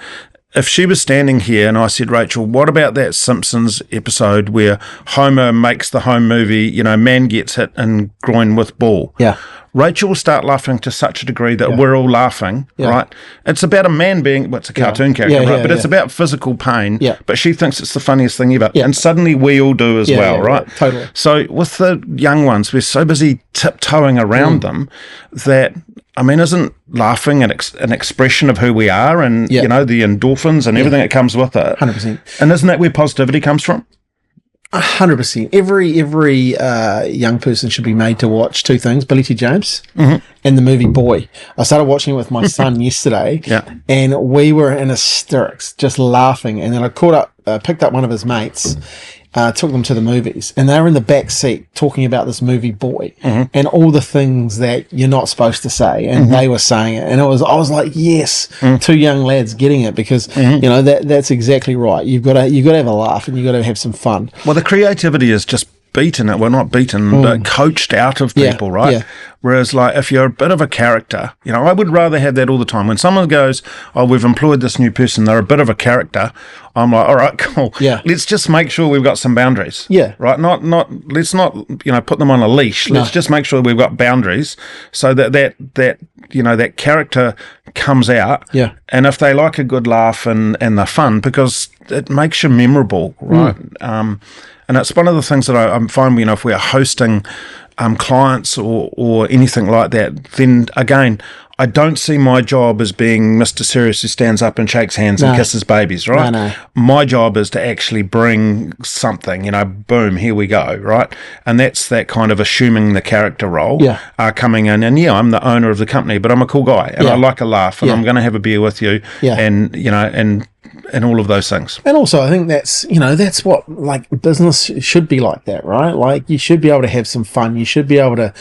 if she was standing here and I said, Rachel, what about that Simpsons episode where Homer makes the home movie, man gets hit in groin with ball? Yeah. Rachel will start laughing to such a degree that we're all laughing, right? It's about a man being, it's a cartoon character, right? But it's about physical pain, but she thinks it's the funniest thing ever. And suddenly we all do as well, right? Totally. So with the young ones, we're so busy tiptoeing around them that, I mean, isn't laughing an expression of who we are and, you know, the endorphins and everything that comes with it? 100%. And isn't that where positivity comes from? 100%. Every young person should be made to watch two things: Billy T. James and the movie Boy. I started watching it with my son yesterday, and we were in hysterics, just laughing. And then I picked up one of his mates, took them to the movies, and they were in the back seat talking about this movie Boy and all the things that you're not supposed to say, and they were saying it, and I was like, yes, two young lads getting it, because you know that's exactly right. You've got to have a laugh, and you've got to have some fun. Well, the creativity is just beaten. Well, not beaten, but coached out of people, right? Yeah. Whereas, like, if you're a bit of a character, you know, I would rather have that all the time. When someone goes, "Oh, we've employed this new person; they're a bit of a character," I'm like, "All right, cool. Yeah, let's just make sure we've got some boundaries. Yeah, right. Not let's not put them on a leash. Let's just make sure we've got boundaries so that that character comes out. Yeah, and if they like a good laugh and they're fun, because it makes you memorable, right? And it's one of the things that I'm finding, if we're hosting clients or anything like that, then again, I don't see my job as being Mr. Serious who stands up and shakes hands and kisses babies, right? No. My job is to actually bring something, boom, here we go, right? And that's that kind of assuming the character role, coming in. And I'm the owner of the company, but I'm a cool guy and I like a laugh and I'm going to have a beer with you and all of those things. And also, I think that's what, like, business should be like that, right? Like, you should be able to have some fun. You should be able to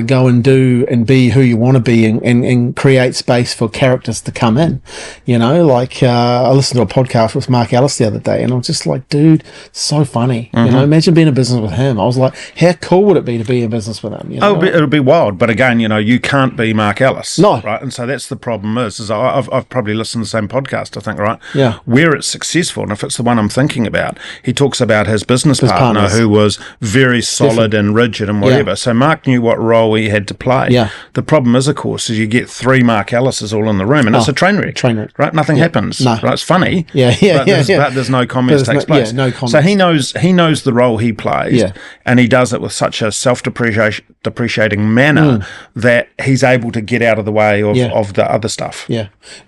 go and do and be who you want to be and create space for characters to come in. I listened to a podcast with Mark Ellis the other day, and I was just like, dude, so funny. Imagine being in business with him. I was like, how cool would it be to be in business with him? It'll be wild. But again, you can't be Mark Ellis. No. Right? And so that's the problem is I've probably listened to the same podcast, I think, right? Yeah. Where it's successful, and if it's the one I'm thinking about, he talks about his business partner who was very solid and rigid and whatever. So Mark knew what role he had to play. Yeah. The problem is, of course, is you get three Mark Ellises all in the room, and it's a train wreck. Right? Nothing happens. No. Right? It's funny. But there's no comments takes place. No comments. So he knows the role he plays, and he does it with such a self-depreciating manner that he's able to get out of the way of the other stuff.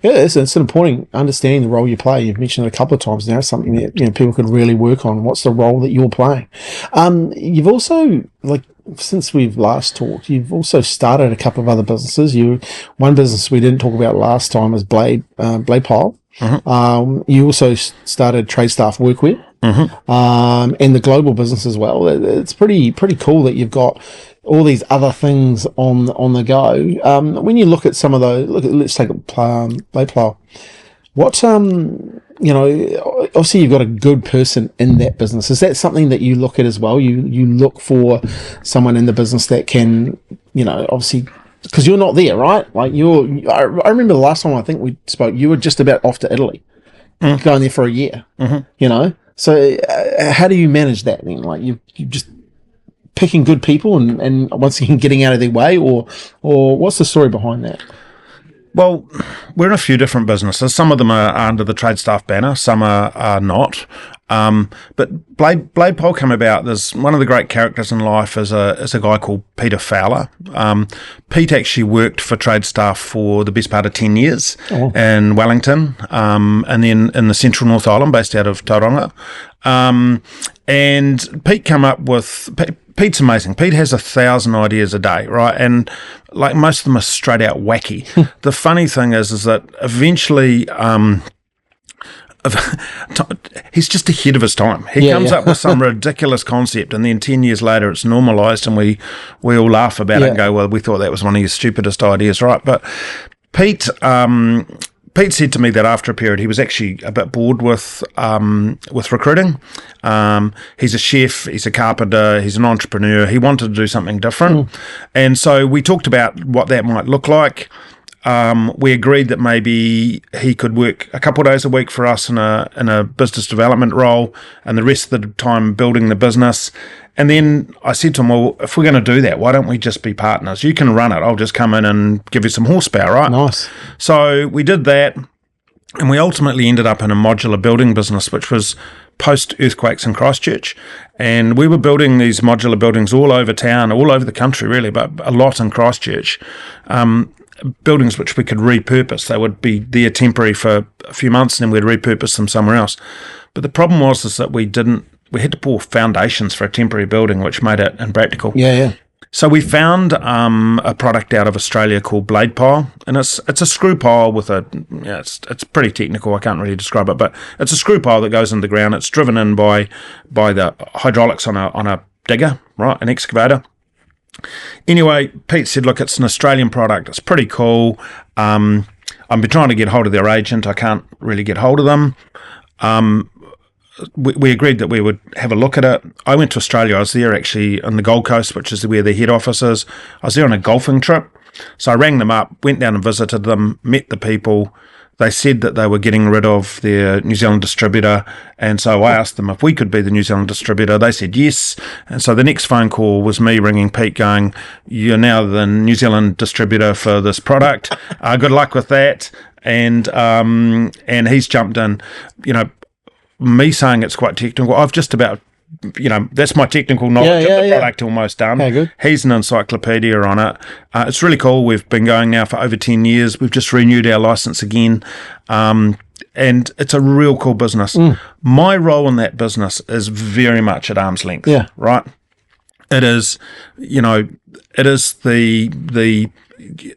It's important understanding the role you play. You've mentioned it a couple of times now. Something that people could really work on. What's the role that you're playing? You've also, since we've last talked, you've also started a couple of other businesses. One business we didn't talk about last time is Blade Pile. You also started Tradestaff Workwear, and the global business as well. It's pretty cool that you've got all these other things on the go. When you look at some of those, let's take Blade Pile. What, obviously you've got a good person in that business. Is that something that you look at as well? You look for someone in the business that can, obviously, because you're not there, right? Like I remember the last time I think we spoke, you were just about off to Italy, going there for a year, So how do you manage that then? Like you just picking good people and once again getting out of their way, or what's the story behind that? Well, we're in a few different businesses. Some of them are under the Tradestaff banner, some are not. But Blade Pole came about. There's one of the great characters in life is a guy called Peter Fowler. Pete actually worked for Tradestaff for the best part of 10 years in Wellington, and then in the central North Island, based out of Tauranga. And Pete came up with... Pete's amazing. Pete has 1,000 ideas a day, right? And like most of them are straight out wacky. The funny thing is that eventually he's just ahead of his time. He comes up with some ridiculous concept, and then 10 years later it's normalised, and we all laugh about it and go, well, we thought that was one of your stupidest ideas, right? But Pete said to me that after a period he was actually a bit bored with recruiting. He's a chef, he's a carpenter, he's an entrepreneur. He wanted to do something different. And so we talked about what that might look like. We agreed that maybe he could work a couple of days a week for us in a business development role, and the rest of the time building the business. And then I said to him, well, if we're going to do that, why don't we just be partners? You can run it. I'll just come in and give you some horsepower, right? Nice. So we did that, and we ultimately ended up in a modular building business, which was post-earthquakes in Christchurch. And we were building these modular buildings all over town, all over the country, really, but a lot in Christchurch. Buildings which we could repurpose. They would be there temporary for a few months, and then we'd repurpose them somewhere else. But the problem was that we had to pour foundations for a temporary building, which made it impractical. Yeah. So we found a product out of Australia called blade pile, and it's a screw pile with it's pretty technical. I can't really describe it, but it's a screw pile that goes in the ground. It's driven in by the hydraulics on a digger, right, an excavator. Anyway, Pete said, look, it's an Australian product. It's pretty cool. I've been trying to get hold of their agent. I can't really get hold of them. We agreed that we would have a look at it. I went to Australia. I was there actually on the Gold Coast, which is where their head office is. I was there on a golfing trip. So I rang them up, went down and visited them, met the people. They said that they were getting rid of their New Zealand distributor, and so I asked them if we could be the New Zealand distributor. They said yes, and so the next phone call was me ringing Pete going, you're now the New Zealand distributor for this product. Good luck with that. And he's jumped in. Me saying it's quite technical, I've just about, that's my technical knowledge of the product almost done. Okay, good. He's an encyclopedia on it. It's really cool. We've been going now for over 10 years. We've just renewed our license again. And it's a real cool business. My role in that business is very much at arm's length. Yeah. Right? It is, it is the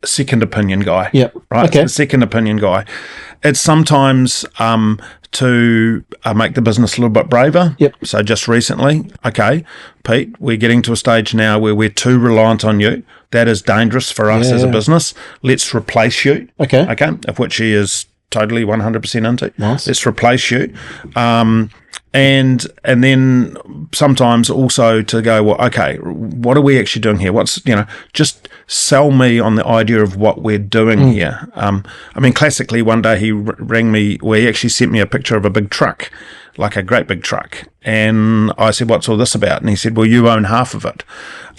second opinion guy. Yep. Right? Okay. It's the second opinion guy. It's sometimes to make the business a little bit braver. Yep. So just recently, okay, Pete, we're getting to a stage now where we're too reliant on you. That is dangerous for us as a business. Let's replace you. Okay. Of which he is totally 100% into. Nice. Let's replace you. And then sometimes also to go, well, okay, what are we actually doing here? What's, just sell me on the idea of what we're doing here. Classically, one day he rang me, where he actually sent me a picture of a big truck, like a great big truck. And I said, what's all this about? And he said, well, you own half of it.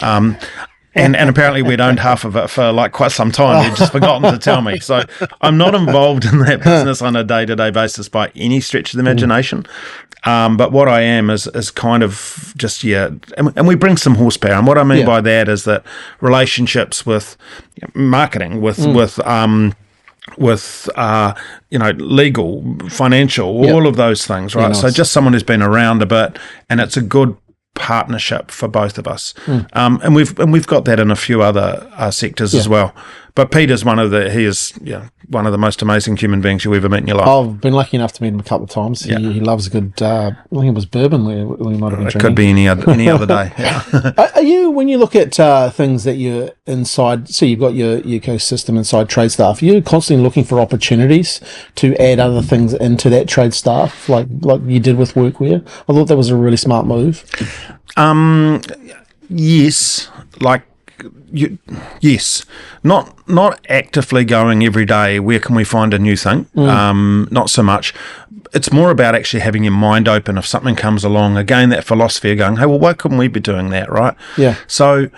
And apparently we'd owned half of it for like quite some time. He'd just forgotten to tell me. So I'm not involved in that business on a day-to-day basis by any stretch of the imagination. But what I am is kind of just, and we bring some horsepower. And what I mean by that is that relationships with marketing, with legal, financial, all of those things, right? Nice. So just someone who's been around a bit, and it's a good partnership for both of us. And we've got that in a few other sectors as well. But Pete is one of the most amazing human beings you ever met in your life. I've been lucky enough to meet him a couple of times. He loves a good, I think it was bourbon we might have been drinking. It could be any other day. Are you, when you look at things that you're inside, so you've got your ecosystem inside Tradestaff, are you constantly looking for opportunities to add other things into that Tradestaff, like you did with Workwear? I thought that was a really smart move. Yes, yes, not actively going every day, where can we find a new thing? Not so much. It's more about actually having your mind open if something comes along. Again, that philosophy of going, hey, well, why couldn't we be doing that, right? Yeah. So,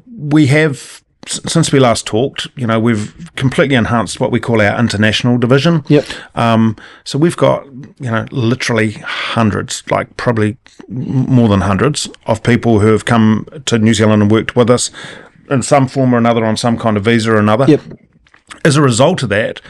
we have, since we last talked, we've completely enhanced what we call our international division. Yep. So we've got, literally hundreds, probably more than hundreds of people who have come to New Zealand and worked with us in some form or another on some kind of visa or another. Yep. As a result of that,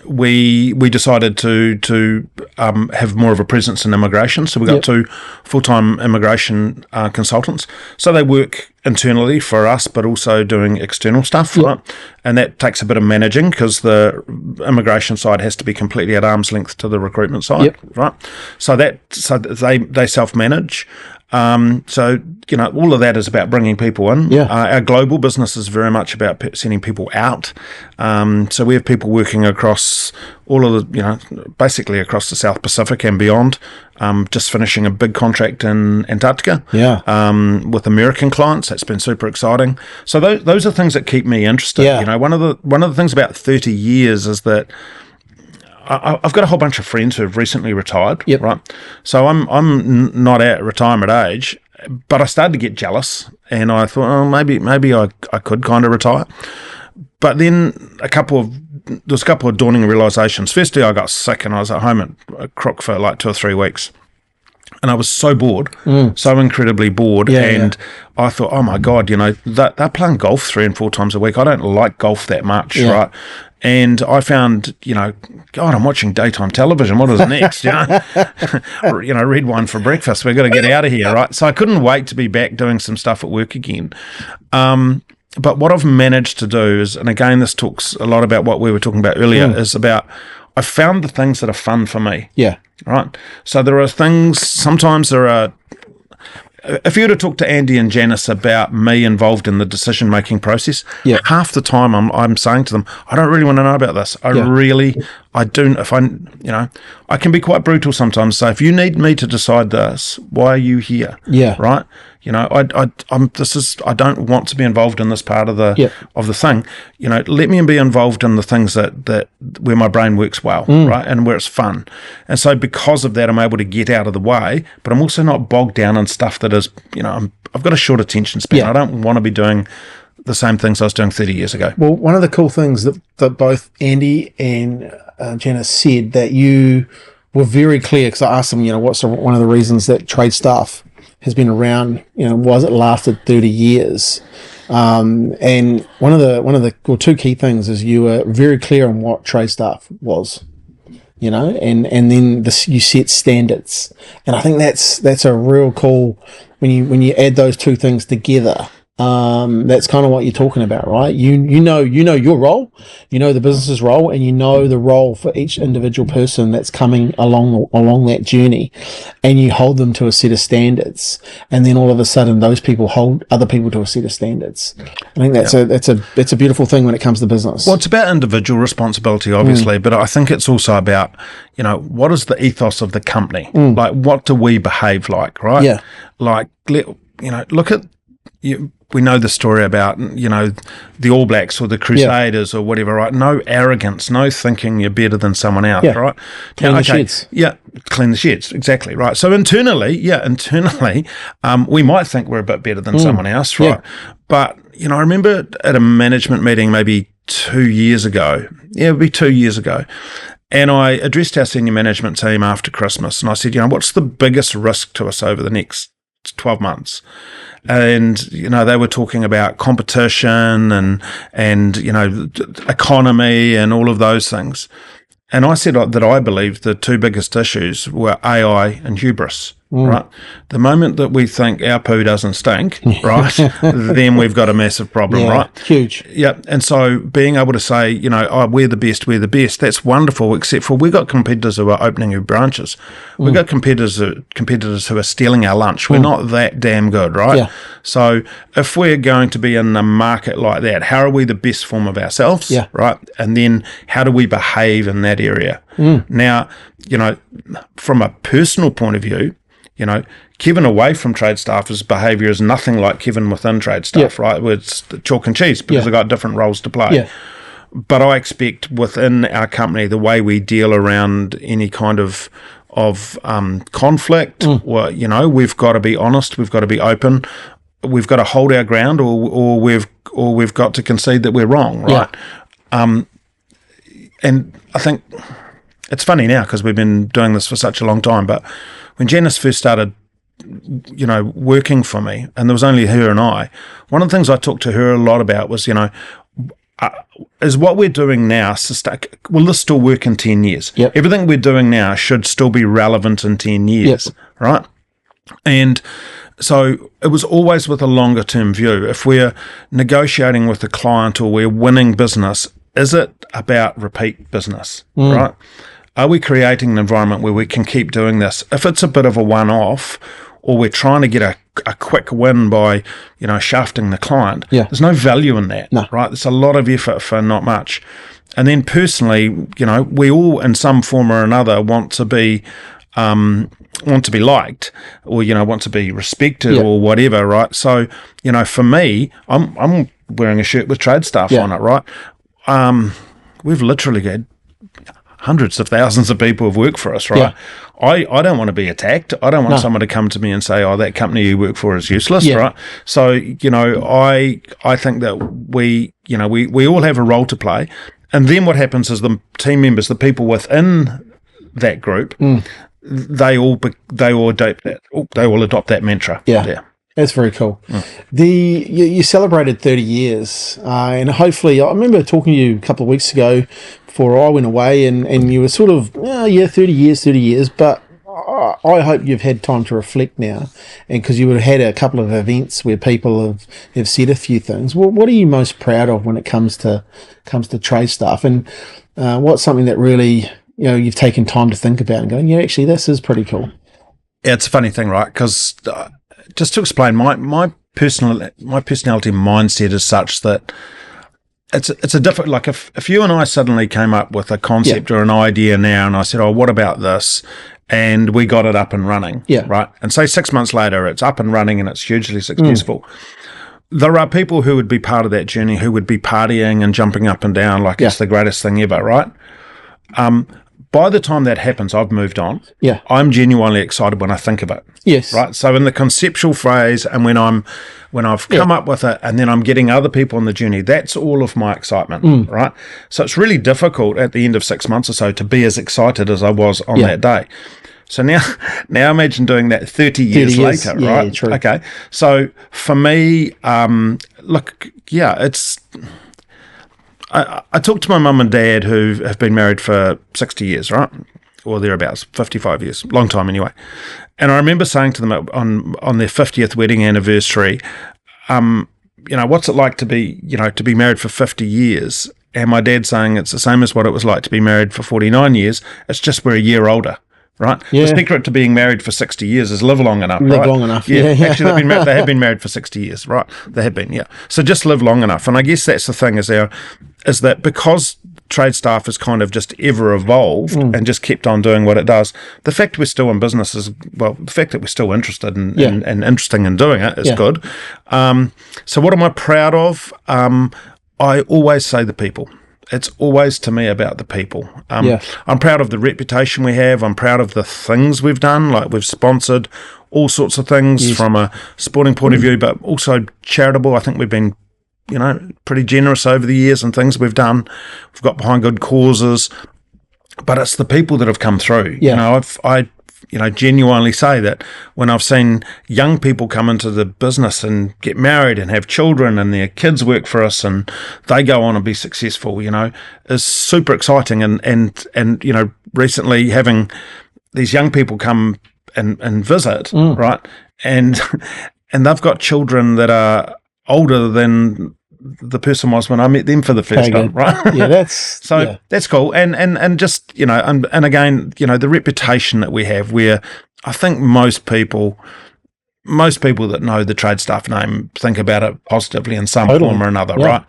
we decided to have more of a presence in immigration. So we got two full-time immigration consultants. So they work internally for us, but also doing external stuff, right? And that takes a bit of managing, because the immigration side has to be completely at arm's length to the recruitment side, right? So they self-manage. So, all of that is about bringing people in. Our global business is very much about sending people out. So we have people working across all of the, basically across the South Pacific and beyond. Just finishing a big contract in Antarctica. With American clients. That's been super exciting. So those are things that keep me interested. One of the things about 30 years is that I've got a whole bunch of friends who have recently retired, Yep. right? So I'm not at retirement age, but I started to get jealous, and I thought, oh, maybe I could kind of retire. But then there was a couple of dawning realizations. Firstly, I got sick, and I was at home at Crook for like 2 or 3 weeks. And I was so bored, so incredibly bored. I thought, oh my God, they're playing golf 3 and 4 times a week. I don't like golf that much, right? And I found, God, I'm watching daytime television. What is next? Red wine for breakfast. We've got to get out of here, right? So I couldn't wait to be back doing some stuff at work again. But what I've managed to do is, and again, this talks a lot about what we were talking about earlier, is about I found the things that are fun for me. Yeah. Right. So there are things, sometimes there are, if you were to talk to Andy and Janice about me involved in the decision-making process, half the time I'm saying to them, I don't really want to know about this. I can be quite brutal sometimes. So if you need me to decide this, why are you here? Yeah. Right. I don't want to be involved in this part of the thing. Let me be involved in the things that where my brain works well, right, and where it's fun. And so because of that, I'm able to get out of the way, but I'm also not bogged down in stuff that is, I've got a short attention span. I don't want to be doing the same things I was doing 30 years ago. Well, one of the cool things that both Andy and Janice said, that you were very clear, because I asked them, what's one of the reasons that Tradestaff has been around, was it lasted 30 years? And one of the 2 key things is you were very clear on what Tradestaff was, and then you set standards. And I think that's a real cool, when you add those 2 things together. That's kind of what you're talking about, right? You know your role, the business's role, and the role for each individual person that's coming along that journey, and you hold them to a set of standards, and then all of a sudden those people hold other people to a set of standards. I think that's a beautiful thing when it comes to business. Well, it's about individual responsibility, obviously, but I think it's also about, what is the ethos of the company? Like, what do we behave like, right? Yeah. Like, look at you. We know the story about, the All Blacks or the Crusaders or whatever, right? No arrogance, no thinking you're better than someone else, right? Clean the sheds. Yeah, clean the sheds, exactly, right. So internally, we might think we're a bit better than someone else, right? But, I remember at a management meeting maybe 2 years ago, it would be 2 years ago, and I addressed our senior management team after Christmas, and I said, what's the biggest risk to us over the next 12 months? And, they were talking about competition and economy and all of those things. And I said that I believe the 2 biggest issues were AI and hubris, right? The moment that we think our poo doesn't stink, right, then we've got a massive problem, right? Huge. Yeah. And so being able to say, we're the best, that's wonderful, except for we've got competitors who are opening new branches. We've got competitors who are stealing our lunch. We're not that damn good, right? Yeah. So if we're going to be in a market like that, how are we the best form of ourselves, right? And then how do we behave in that area? Now, from a personal point of view, Kevin away from Tradestaff's behaviour is nothing like Kevin within Tradestaff, right? It's chalk and cheese because they've got different roles to play. Yeah. But I expect within our company, the way we deal around any kind of conflict, we've got to be honest, we've got to be open, we've got to hold our ground, or we've got to concede that we're wrong, right? And I think it's funny now because we've been doing this for such a long time, but when Janice first started, working for me, and there was only her and I, one of the things I talked to her a lot about was, is what we're doing now, will this still work in 10 years? Yep. Everything we're doing now should still be relevant in 10 years, right? And so it was always with a longer term view. If we're negotiating with a client or we're winning business, is it about repeat business, right? Are we creating an environment where we can keep doing this? If it's a bit of a one-off, or we're trying to get a quick win by, shafting the client, there's no value in that, right? There's a lot of effort for not much. And then personally, we all in some form or another want to be liked, or want to be respected, or whatever, right? So for me, I'm wearing a shirt with Tradestaff on it, right? We've literally had hundreds of thousands of people who've worked for us, right? I don't want to be attacked. I don't want someone to come to me and say, oh, that company you work for is useless, right? So, I think that we all have a role to play. And then what happens is the team members, the people within that group, they all adopt that mantra. Yeah. That's very cool. You celebrated 30 years, and hopefully, I remember talking to you a couple of weeks ago before I went away, and you were sort of, 30 years, but I hope you've had time to reflect now, and because you would have had a couple of events where people have said a few things. Well, what are you most proud of when it comes to Tradestaff, and what's something that really you've taken time to think about and going, actually, this is pretty cool. Yeah, it's a funny thing, right? Because just to explain, my personality mindset is such that it's a different. Like if you and I suddenly came up with a concept or an idea now, and I said, "Oh, what about this?" and we got it up and running, right? And say 6 months later, it's up and running and it's hugely successful. There are people who would be part of that journey who would be partying and jumping up and down like it's the greatest thing ever, right? By the time that happens, I've moved on. Yeah. I'm genuinely excited when I think of it. Yes. Right. So in the conceptual phase and when I've come up with it and then I'm getting other people on the journey, that's all of my excitement. Right. So it's really difficult at the end of 6 months or so to be as excited as I was on that day. So now imagine doing that 30 years later, right? Yeah, true. Okay. So for me, it's... I talked to my mum and dad who have been married for 60 years, right? Or thereabouts, 55 years, long time anyway. And I remember saying to them on their 50th wedding anniversary, what's it like to be married for 50 years? And my dad saying it's the same as what it was like to be married for 49 years. It's just we're a year older. Right? Yeah. The secret to being married for 60 years is live long enough, right? Live long enough, yeah. Actually, they have been married for 60 years, right? They have been, yeah. So just live long enough. And I guess that's the thing is that because Tradestaff has kind of just ever evolved and just kept on doing what it does, the fact we're still in business is, the fact that we're still interested and interesting in doing it is good. So what am I proud of? I always say the people. It's always to me about the people. I'm proud of the reputation we have. I'm proud of the things we've done. Like we've sponsored all sorts of things from a sporting point of view, but also charitable. I think we've been, pretty generous over the years and things we've done. We've got behind good causes, but it's the people that have come through. I genuinely say that when I've seen young people come into the business and get married and have children and their kids work for us and they go on and be successful, is super exciting. And recently having these young people come and visit, right? And they've got children that are older than the person was when I met them for the first time, right? Yeah, that's that's cool. And just and again, the reputation that we have, where I think most people that know the Tradestaff name think about it positively in some form or another, right?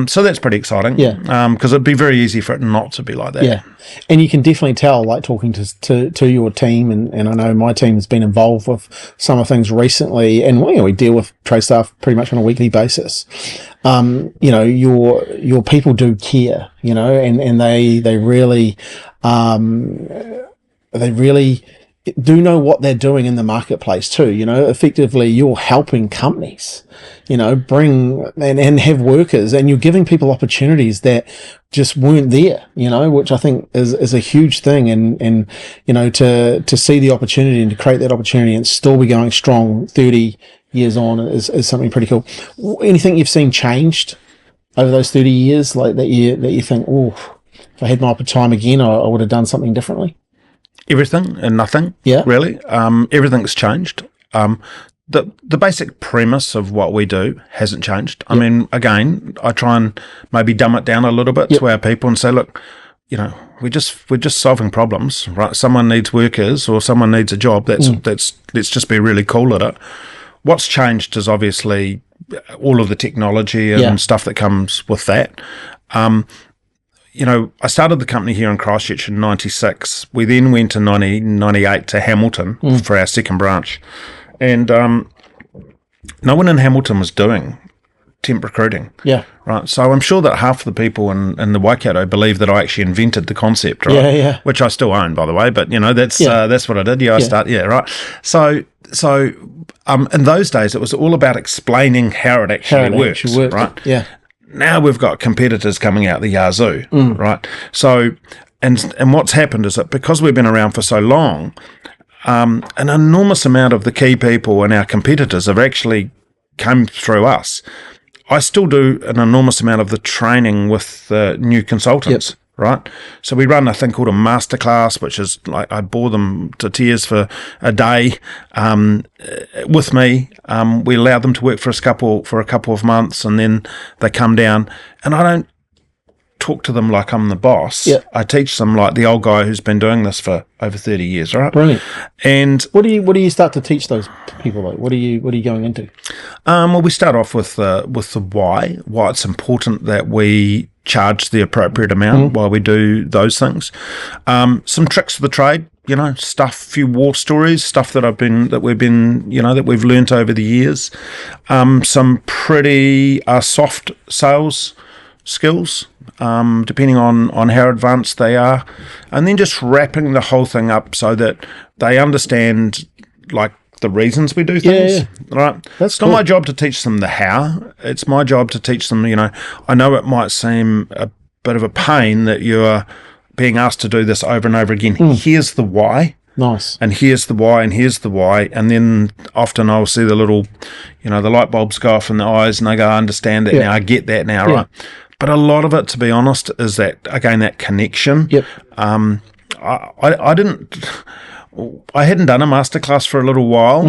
So that's pretty exciting. Because it'd be very easy for it not to be like that. Yeah, and you can definitely tell, like talking to your team, and I know my team has been involved with some of things recently, and we deal with Tradestaff pretty much on a weekly basis. Your people do care, and they really do know what they're doing in the marketplace too. Effectively you're helping companies, bring and have workers, and you're giving people opportunities that just weren't there, which I think is a huge thing. And to see the opportunity and to create that opportunity and still be going strong 30 years on is something pretty cool. Anything you've seen changed over those 30 years, like that you think, if I had my time again, I would have done something differently? Everything and nothing, really. Everything's changed. The basic premise of what we do hasn't changed. I mean, again, I try and maybe dumb it down a little bit to our people and say, look, we're just solving problems, right? Someone needs workers or someone needs a job. Let's just be really cool at it. What's changed is obviously all of the technology and stuff that comes with that. I started the company here in Christchurch in 96. We then went in 1998 to Hamilton for our second branch. And no one in Hamilton was doing temp recruiting. Yeah. Right. So I'm sure that half of the people in the Waikato believe that I actually invented the concept, right? Yeah, yeah. Which I still own, by the way. But, that's what I did. Right. So in those days, it was all about explaining how it actually works, right? Yeah. Now we've got competitors coming out the yazoo, right? So, and what's happened is that because we've been around for so long, an enormous amount of the key people and our competitors have actually come through us. I still do an enormous amount of the training with new consultants, right? So we run a thing called a masterclass, which is like I bore them to tears for a day with me. We allow them to work for a couple of months, and then they come down. And I don't talk to them like I'm the boss. Yep. I teach them like the old guy who's been doing this for over 30 years, right? Brilliant. And what do you start to teach those people? Like, what are you going into? Well, we start off with the why it's important that we charge the appropriate amount while we do those things. Some tricks of the trade, stuff, few war stories, stuff that we've learnt over the years. Some pretty soft sales skills, depending on how advanced they are, and then just wrapping the whole thing up so that they understand like the reasons we do things. Right? That's it's not my job to teach them the how. It's my job to teach them, I know it might seem a bit of a pain that you're being asked to do this over and over again. Here's the why. Nice. And here's the why, and here's the why. And then often I'll see the little, the light bulbs go off in the eyes, and I go, I understand that now, I get that now, right? But a lot of it, to be honest, is that, again, that connection. Yep. I hadn't done a masterclass for a little while.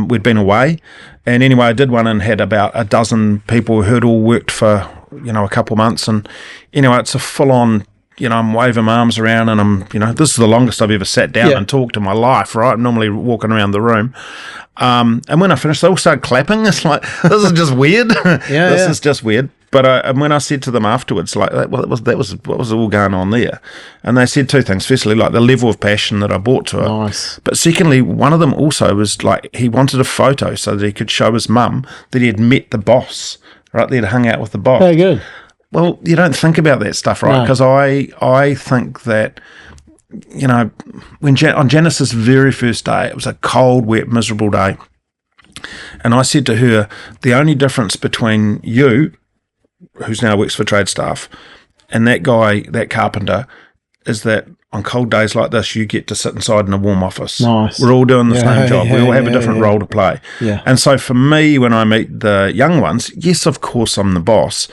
We'd been away. And anyway, I did one and had about a dozen people who'd all worked for, a couple of months. And anyway, it's a full-on, I'm waving my arms around, and I'm, this is the longest I've ever sat down and talked in my life, right? I'm normally walking around the room. And when I finished, they all started clapping. It's like, this is just weird. This is just weird. But and when I said to them afterwards, like, well, that was what was all going on there, and they said two things. Firstly, like the level of passion that I brought to it. Nice. But secondly, one of them also was like he wanted a photo so that he could show his mum that he had met the boss. Right, they'd hung out with the boss. Very good. Well, you don't think about that stuff, right? Because I think that, when on Janice's very first day, it was a cold, wet, miserable day, and I said to her, the only difference between you, who's now works for Tradestaff, and that guy, that carpenter, is that on cold days like this, you get to sit inside in a warm office. Nice. We're all doing the same job. We all have a different role to play. Yeah. And so for me, when I meet the young ones, yes, of course, I'm the boss,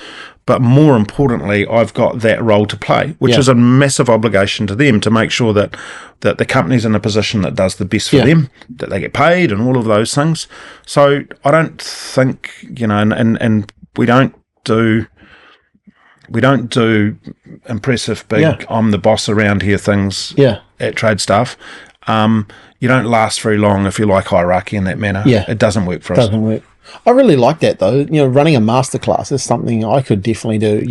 but more importantly, I've got that role to play, which is a massive obligation to them to make sure that the company's in a position that does the best for them, that they get paid and all of those things. So I don't think, and we don't do impressive big I'm the boss around here things at Tradestaff. You don't last very long if you like hierarchy in that manner. It doesn't work for us. Doesn't work. I really like that though. Running a masterclass is something I could definitely do,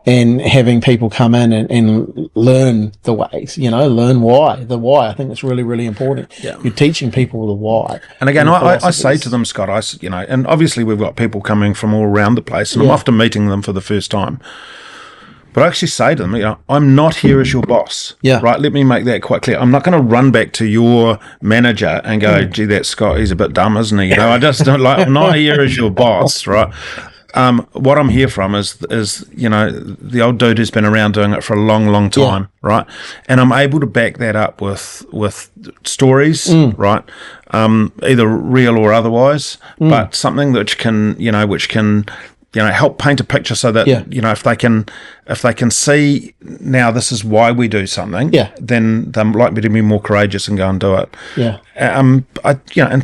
and having people come in and learn the ways, learn the why. I think it's really, really important. Yeah. You're teaching people the why. And again, I say to them, Scott, and obviously we've got people coming from all around the place, and I'm often meeting them for the first time. But I actually say to them, I'm not here as your boss. Yeah. Right? Let me make that quite clear. I'm not going to run back to your manager and go, gee, that Scott, he's a bit dumb, isn't he? I just don't I'm not here as your boss, right? What I'm here from is the old dude who's been around doing it for a long, long time, right? And I'm able to back that up with stories, right? Either real or otherwise, but something which can help paint a picture so that if they can see now this is why we do something, then they're likely to be more courageous and go and do it. Yeah. And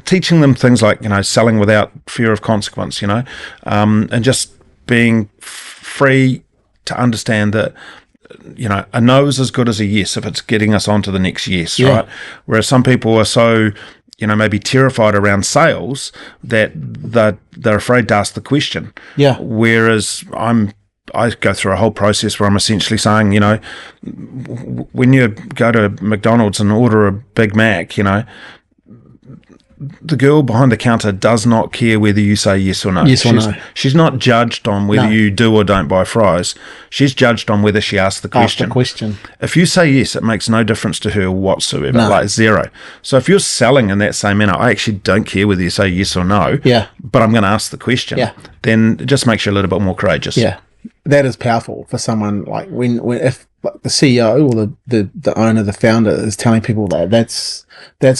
teaching them things like selling without fear of consequence, and just being free to understand that a no is as good as a yes if it's getting us on to the next yes, right? Whereas some people are so maybe terrified around sales that they're afraid to ask the question. Yeah. Whereas I go through a whole process where I'm essentially saying, when you go to McDonald's and order a Big Mac, the girl behind the counter does not care whether you say yes or no. Yes or no. She's not judged on whether you do or don't buy fries. She's judged on whether she asks the question. If you say yes, it makes no difference to her whatsoever, like zero. So if you're selling in that same manner, I actually don't care whether you say yes or no, but I'm going to ask the question, then it just makes you a little bit more courageous. Yeah, that is powerful for someone like if the CEO or the owner, the founder is telling people that's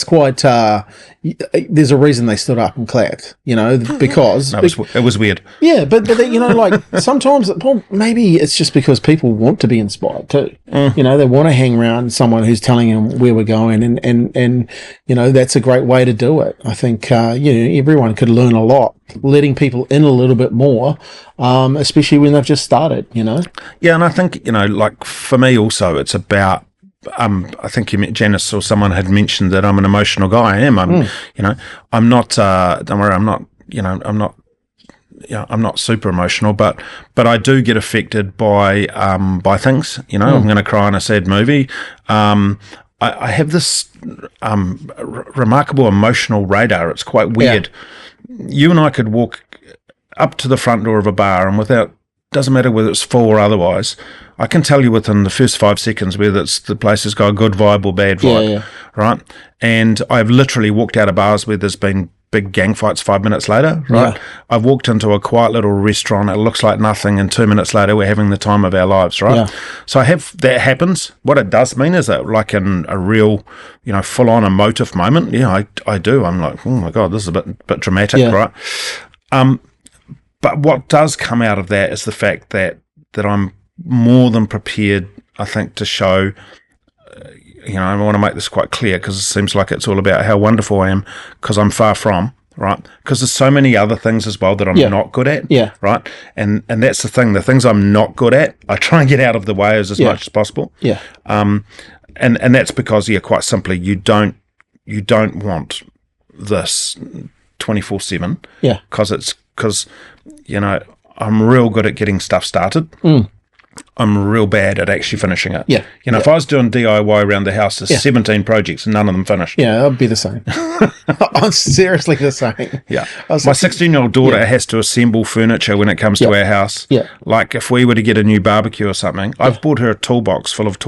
quite, there's a reason they stood up and clapped, because it was weird. Yeah, but like sometimes, maybe it's just because people want to be inspired too. They want to hang around someone who's telling them where we're going, and that's a great way to do it. I think everyone could learn a lot, letting people in a little bit more, especially when they've just started. Yeah, and I think like for me also, it's about. I think Janice or someone had mentioned that I'm an emotional guy. I am. I'm not. Don't worry. I'm not. I'm not super emotional, but I do get affected by things. I'm going to cry on a sad movie. I have this remarkable emotional radar. It's quite weird. Yeah. You and I could walk up to the front door of a bar, and doesn't matter whether it's full or otherwise, I can tell you within the first 5 seconds whether the place has got a good vibe or bad vibe, right? And I've literally walked out of bars where there's been big gang fights 5 minutes later, right? Yeah. I've walked into a quiet little restaurant, it looks like nothing, and 2 minutes later we're having the time of our lives, right? Yeah. So that happens. What it does mean is that like in a real, full-on emotive moment, I do. I'm like, oh my God, this is a bit dramatic, right? But what does come out of that is the fact that I'm more than prepared, I think, to show, I want to make this quite clear because it seems like it's all about how wonderful I am, because I'm far from, right? Because there's so many other things as well that I'm not good at, right? And that's the thing. The things I'm not good at, I try and get out of the way as much as possible. Yeah. And that's because, quite simply, you don't want this 24/7. Yeah. Because I'm real good at getting stuff started. I'm real bad at actually finishing it. Yeah. If I was doing DIY around the house, there's 17 projects and none of them finished. Yeah, I'd be the same. I'm seriously the same. Yeah. My 16-year-old daughter has to assemble furniture when it comes to our house. Yeah. Like if we were to get a new barbecue or something, I've bought her a toolbox full of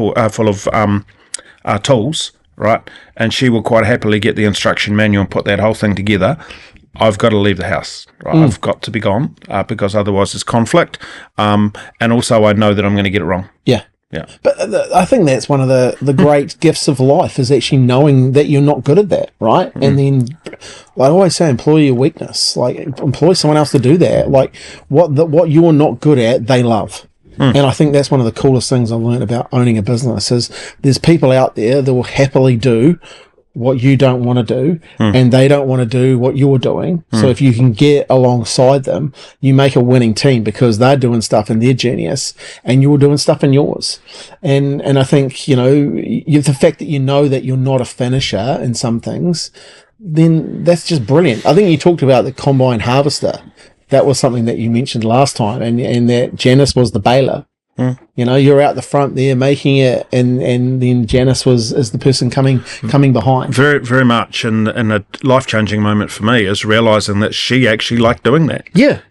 tools, right? And she will quite happily get the instruction manual and put that whole thing together. I've got to leave the house, right? I've got to be gone because otherwise there's conflict. And also I know that I'm going to get it wrong. Yeah. Yeah. But I think that's one of the great gifts of life is actually knowing that you're not good at that, right? And then I always say employ your weakness. Like employ someone else to do that. Like what you're not good at, they love. And I think that's one of the coolest things I've learned about owning a business is there's people out there that will happily do what you don't want to do and they don't want to do what you're doing. So if you can get alongside them, you make a winning team because they're doing stuff in their genius and you're doing stuff in yours. And I think, the fact that that you're not a finisher in some things, then that's just brilliant. I think you talked about the combine harvester. That was something that you mentioned last time and that Janice was the baler. You're out the front there making it, and then Janice is the person coming behind. Very, very much, and a life-changing moment for me is realising that she actually liked doing that. Yeah,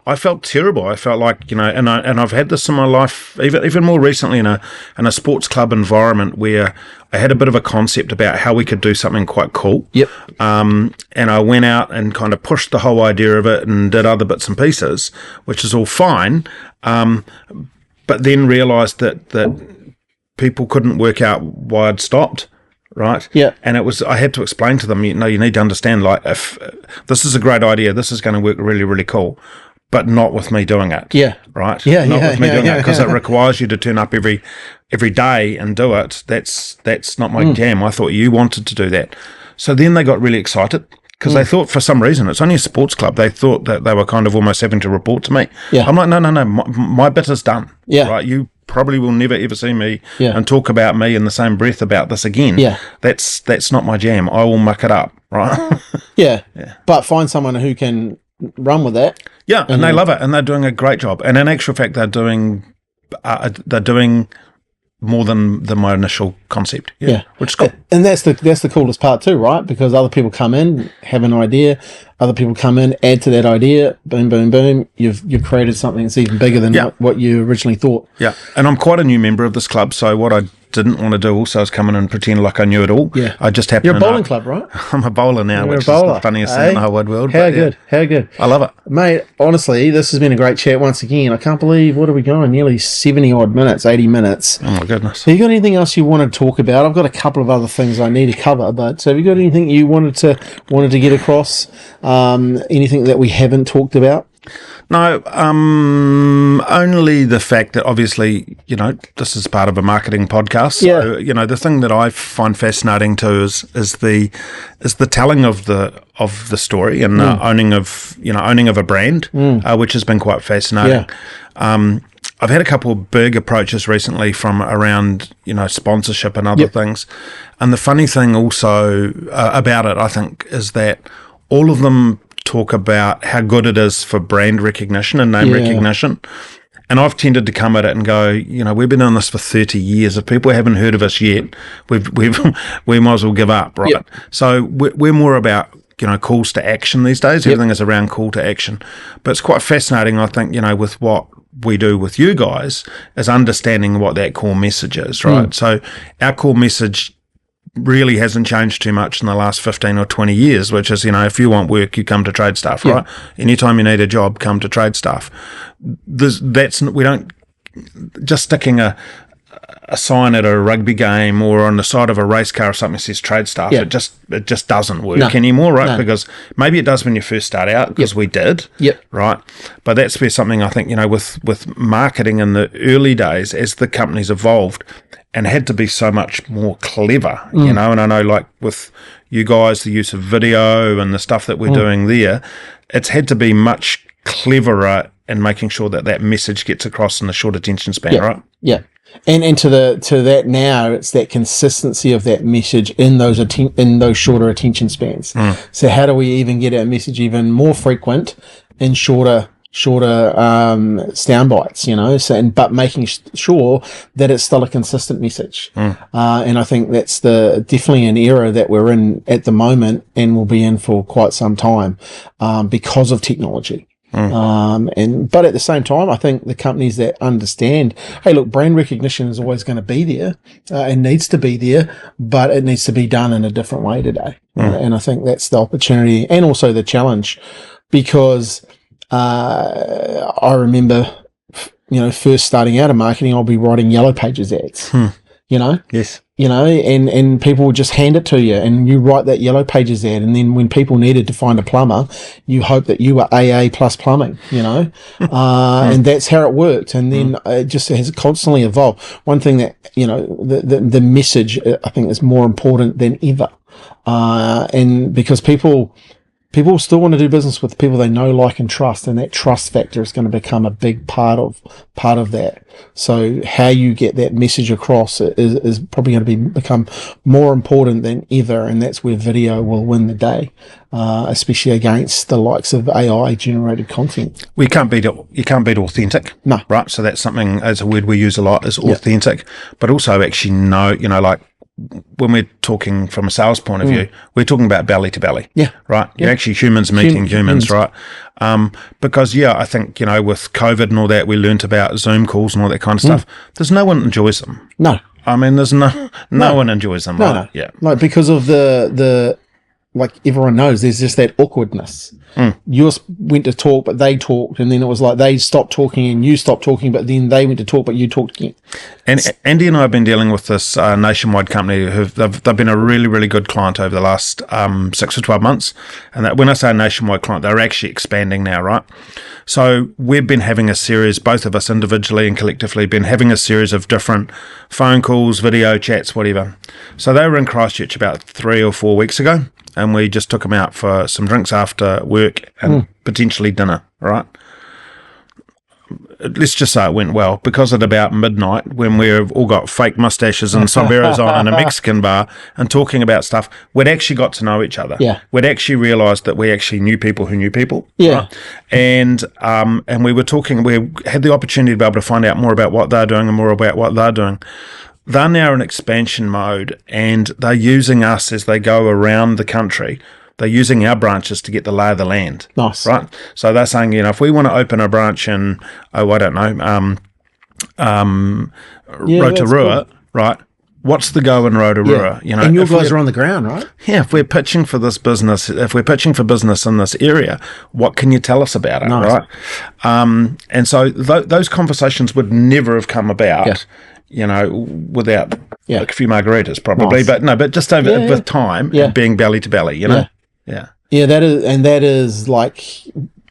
I felt terrible. I felt like and I've had this in my life, even more recently in a sports club environment where I had a bit of a concept about how we could do something quite cool. Yep. And I went out and kind of pushed the whole idea of it and did other bits and pieces, which is all fine. But then realised that people couldn't work out why I'd stopped, right? Yeah. And I had to explain to them, you need to understand, like, if this is a great idea, this is going to work really, really cool, but not with me doing it. Yeah. Right? Yeah, not with me doing it, because it requires you to turn up every day and do it. That's not my jam. I thought you wanted to do that. So then they got really excited. Because they thought for some reason, it's only a sports club, they thought that they were kind of almost having to report to me. Yeah. I'm like, no, my bit is done. Yeah. Right? You probably will never ever see me and talk about me in the same breath about this again. Yeah. That's not my jam. I will muck it up, right? Yeah. But find someone who can run with that. Yeah, and they love it, and they're doing a great job. And in actual fact, they're doing more than my initial concept. Yeah, which is cool. And that's the coolest part too, right? Because other people come in, have an idea, other people come in, add to that idea, boom, boom, boom. You've created something that's even bigger than what you originally thought. Yeah, and I'm quite a new member of this club, so what I didn't want to do also is come in and pretend like I knew it all. Yeah. I just happen You're a to bowling know. club, right? I'm a bowler now, You're which a bowler, is the funniest thing in the whole wide world. How good. I love it. Mate, honestly, this has been a great chat once again. I can't believe, what are we going? Nearly 70-odd minutes, 80 minutes. Oh, my goodness. Have you got anything else you want to talk about? I've got a couple of other things I need to cover, but have you got anything you wanted to get across? Anything that we haven't talked about? No, only the fact that obviously, this is part of a marketing podcast. So, the thing that I find fascinating too is the telling of the story and owning of a brand, which has been quite fascinating. Yeah. I've had a couple of big approaches recently from around, sponsorship and other things. And the funny thing also about it, I think, is that all of them talk about how good it is for brand recognition and name recognition. And I've tended to come at it and go, we've been doing this for 30 years. If people haven't heard of us yet, we might as well give up, right? Yep. So we're more about, calls to action these days. Everything is around call to action. But it's quite fascinating, I think, with what we do with you guys is understanding what that core message is, right? So our core message really hasn't changed too much in the last 15 or 20 years, which is, if you want work, you come to Tradestaff, right? Anytime you need a job, come to Tradestaff. We don't just sticking a sign at a rugby game or on the side of a race car or something that says Tradestaff. It just doesn't work anymore, right? No. Because maybe it does when you first start out, because we did, right? But that's where something I think, with marketing in the early days, as the companies evolved, and had to be so much more clever, and I know, like with you guys, the use of video and the stuff that we're doing there, it's had to be much cleverer in making sure that message gets across in a short attention span, right? Yeah. And to that now, it's that consistency of that message in those shorter attention spans. So how do we even get our message even more frequent in shorter sound bites, but making sure that it's still a consistent message. And I think that's definitely an era that we're in at the moment and will be in for quite some time, because of technology. But at the same time, I think the companies that understand, hey, look, brand recognition is always going to be there, and needs to be there, but it needs to be done in a different way today. And I think that's the opportunity and also the challenge, because I remember, first starting out in marketing, I'll be writing Yellow Pages ads, Yes. And people would just hand it to you and you write that Yellow Pages ad. And then when people needed to find a plumber, you hope that you were AA plus plumbing, and that's how it worked. And then it just has constantly evolved. One thing that, the message, I think, is more important than ever. And because people still want to do business with people they know, like, and trust, and that trust factor is going to become a big part of that. So how you get that message across is probably going to become more important than ever, and that's where video will win the day, especially against the likes of AI generated content. You can't beat authentic. No. Right? So that's something, as a word we use a lot, is authentic, but also actually know, like, when we're talking from a sales point of view, we're talking about belly to belly. Yeah. Right? You're actually humans meeting humans, right? Because, I think, with COVID and all that, we learnt about Zoom calls and all that kind of stuff. There's no one enjoys them. No. I mean, there's no one enjoys them, right? No. Yeah. Like, because of the like everyone knows, there's just that awkwardness. You went to talk, but they talked, and then it was like they stopped talking and you stopped talking, but then they went to talk, but you talked again. And Andy and I have been dealing with this nationwide company they've been a really, really good client over the last 6 or 12 months. And that, when I say a nationwide client, they're actually expanding now, right? So we've been having a series, both of us individually and collectively, been having a series of different phone calls, video chats, whatever. So they were in Christchurch about 3 or 4 weeks ago, and we just took them out for some drinks after work and potentially dinner, right? let's just say it went well, because at about midnight, when we've all got fake mustaches and sombreros on in a Mexican bar and talking about stuff, we'd actually got to know each other. Yeah. We'd actually realised that we actually knew people who knew people. Yeah. Right? And we were talking, we had the opportunity to be able to find out more about what they're doing and more about what they're doing. They're now in expansion mode, and they're using us as they go around the country. They're using our branches to get the lay of the land. Nice. Right? So they're saying, if we want to open a branch in, Rotorua, cool. right? What's the go in Rotorua? Yeah. And your guys are on the ground, right? Yeah, if we're pitching for this business, if we're pitching for business in this area, what can you tell us about it, Nice. right? And so those conversations would never have come about, without a few margaritas probably, Nice. but just over with time and being belly to belly, Yeah, that is like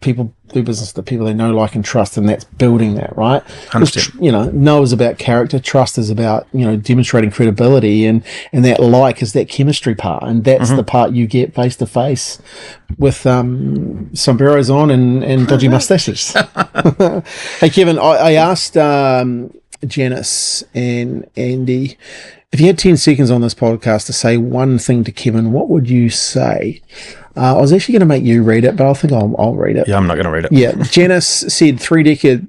people do business, the people they know, like, and trust, and that's building that, right? 100%. Know is about character, trust is about, demonstrating credibility, and that is that chemistry part, and that's the part you get face to face with sombreros on and dodgy mustaches. Hey, Kevin, I asked Janice and Andy, if you had 10 seconds on this podcast to say one thing to Kevin, what would you say? I was actually going to make you read it, but I think I'll read it. Yeah, I'm not going to read it. Yeah, Janice said 3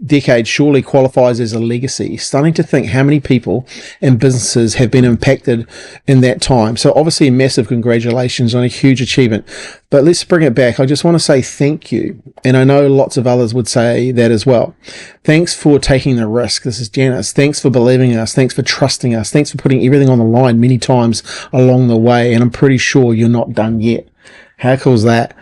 decades surely qualifies as a legacy. Stunning to think how many people and businesses have been impacted in that time. So obviously massive congratulations on a huge achievement. But let's bring it back. I just want to say thank you. And I know lots of others would say that as well. Thanks for taking the risk. This is Janice. Thanks for believing in us. Thanks for trusting us. Thanks for putting everything on the line many times along the way. And I'm pretty sure you're not done yet. How cool is that?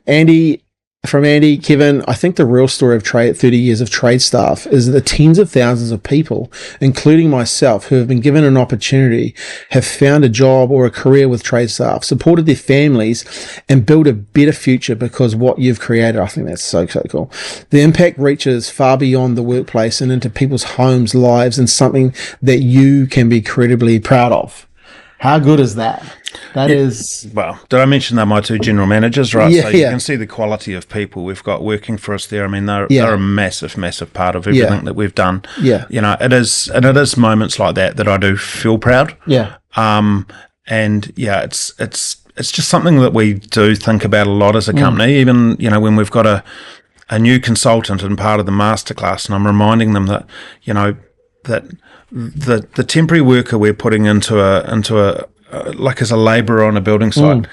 Andy, Kevin, I think the real story of 30 years of Tradestaff is the tens of thousands of people, including myself, who have been given an opportunity, have found a job or a career with Tradestaff, supported their families, and built a better future because what you've created. I think that's so cool. The impact reaches far beyond the workplace and into people's homes, lives, and something that you can be incredibly proud of. How good is that? That is... Well, did I mention they're my 2 general managers, right? Yeah, so you can see the quality of people we've got working for us there. I mean, they're a massive, massive part of everything that we've done. Yeah. It is moments like that I do feel proud. Yeah. It's just something that we do think about a lot as a company, even, when we've got a new consultant and part of the masterclass, and I'm reminding them that, that the temporary worker we're putting into a like as a labourer on a building site,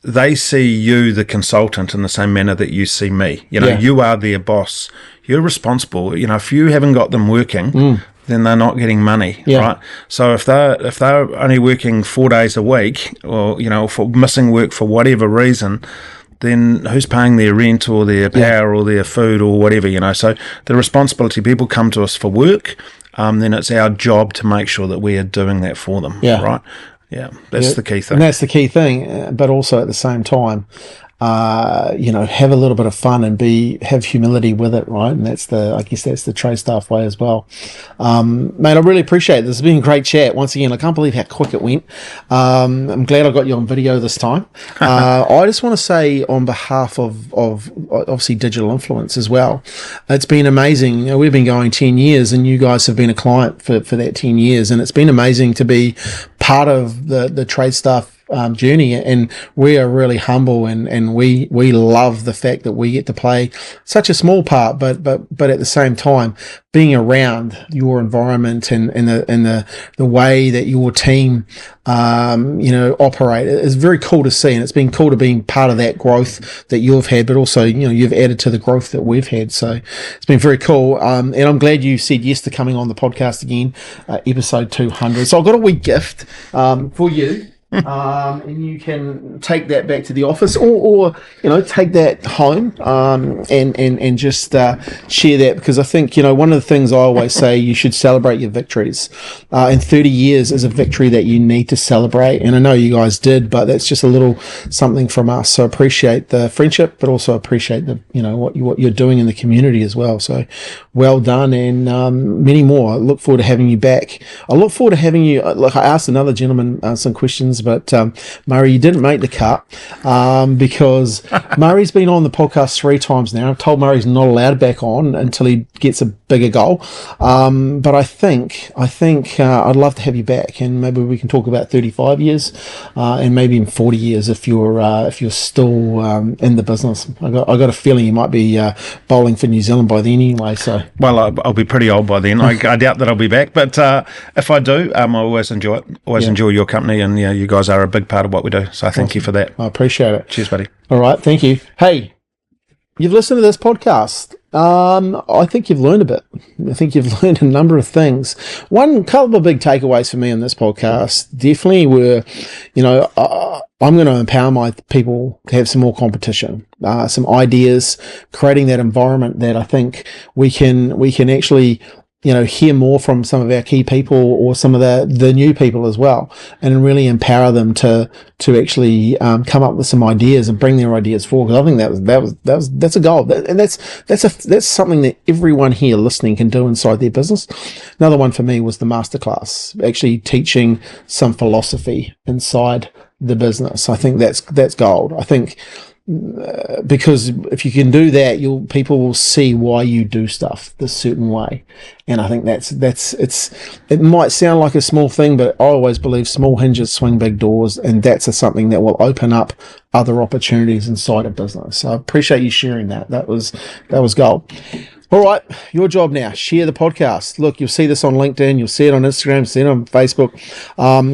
they see you, the consultant, in the same manner that you see me. You are their boss. You're responsible. If you haven't got them working, then they're not getting money, right? So if they're only working 4 days a week, or for missing work for whatever reason, then who's paying their rent or their power or their food or whatever? So the responsibility, people come to us for work, then it's our job to make sure that we are doing that for them, right? Yeah, that's the key thing. And that's the key thing, but also at the same time, have a little bit of fun and have humility with it, right? And that's the Tradestaff way as well. Mate, I really appreciate it. This has been a great chat. Once again, I can't believe how quick it went. I'm glad I got you on video this time. I just want to say on behalf of obviously Digital Influence as well, it's been amazing. We've been going 10 years and you guys have been a client for that 10 years. And it's been amazing to be part of the Tradestaff journey, and we are really humble and we love the fact that we get to play such a small part, but at the same time being around your environment and the way that your team operate is very cool to see, and it's been cool to be part of that growth that you've had, but also you've added to the growth that we've had, so it's been very cool, and I'm glad you said yes to coming on the podcast again, episode 200. So I've got a wee gift for you. And you can take that back to the office or take that home and just share that, because I think one of the things I always say, you should celebrate your victories, and 30 years is a victory that you need to celebrate, and I know you guys did, but that's just a little something from us. So appreciate the friendship, but also appreciate the what you're doing in the community as well. So well done, and many more. I look forward to having you back. I look forward to having you, like I asked another gentleman some questions questions, but Murray, you didn't make the cut because Murray's been on the podcast 3 times now. I've told Murray's not allowed back on until he gets a bigger goal. But I think I'd love to have you back, and maybe we can talk about 35 years and maybe even 40 years if you're still in the business. I got a feeling you might be bowling for New Zealand by then anyway. So I'll be pretty old by then. I doubt that I'll be back, but if I do, I always enjoy it. Enjoy your company, and you guys are a big part of what we do. So thank you for that. I appreciate it. Cheers, buddy. All right, thank you. Hey, you've listened to this podcast. I think you've learned a bit. I think you've learned a number of things. One couple of big takeaways for me in this podcast definitely were, I'm going to empower my people to have some more competition, some ideas, creating that environment that I think we can actually hear more from some of our key people or some of the new people as well, and really empower them to actually come up with some ideas and bring their ideas forward. Because I think that's a goal, and that's something that everyone here listening can do inside their business. Another one for me was the masterclass, actually teaching some philosophy inside the business. I think that's gold. I think. Because if you can do that, people will see why you do stuff this certain way, and I think it might sound like a small thing, but I always believe small hinges swing big doors, and that's something that will open up other opportunities inside a business. So I appreciate you sharing that. That was gold. All right, your job now. Share the podcast. Look, you'll see this on LinkedIn. You'll see it on Instagram. See it on Facebook.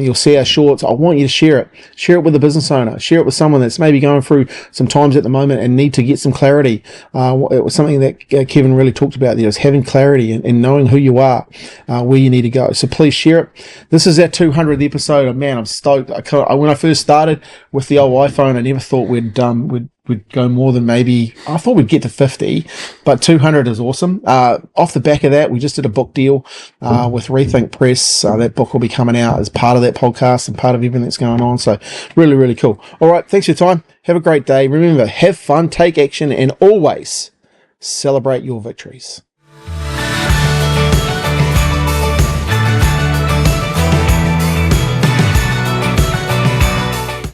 You'll see our shorts. I want you to share it. Share it with a business owner. Share it with someone that's maybe going through some times at the moment and need to get some clarity. It was something that Kevin really talked about there, is having clarity and knowing who you are, where you need to go. So please share it. This is our 200th episode. And man, I'm stoked. When I first started with the old iPhone, I never thought we'd go more than maybe, I thought we'd get to 50, but 200 is awesome. Off the back of that, we just did a book deal with Rethink Press. That book will be coming out as part of that podcast and part of everything that's going on. So really, really cool. All right, thanks for your time. Have a great day. Remember, have fun, take action, and always celebrate your victories.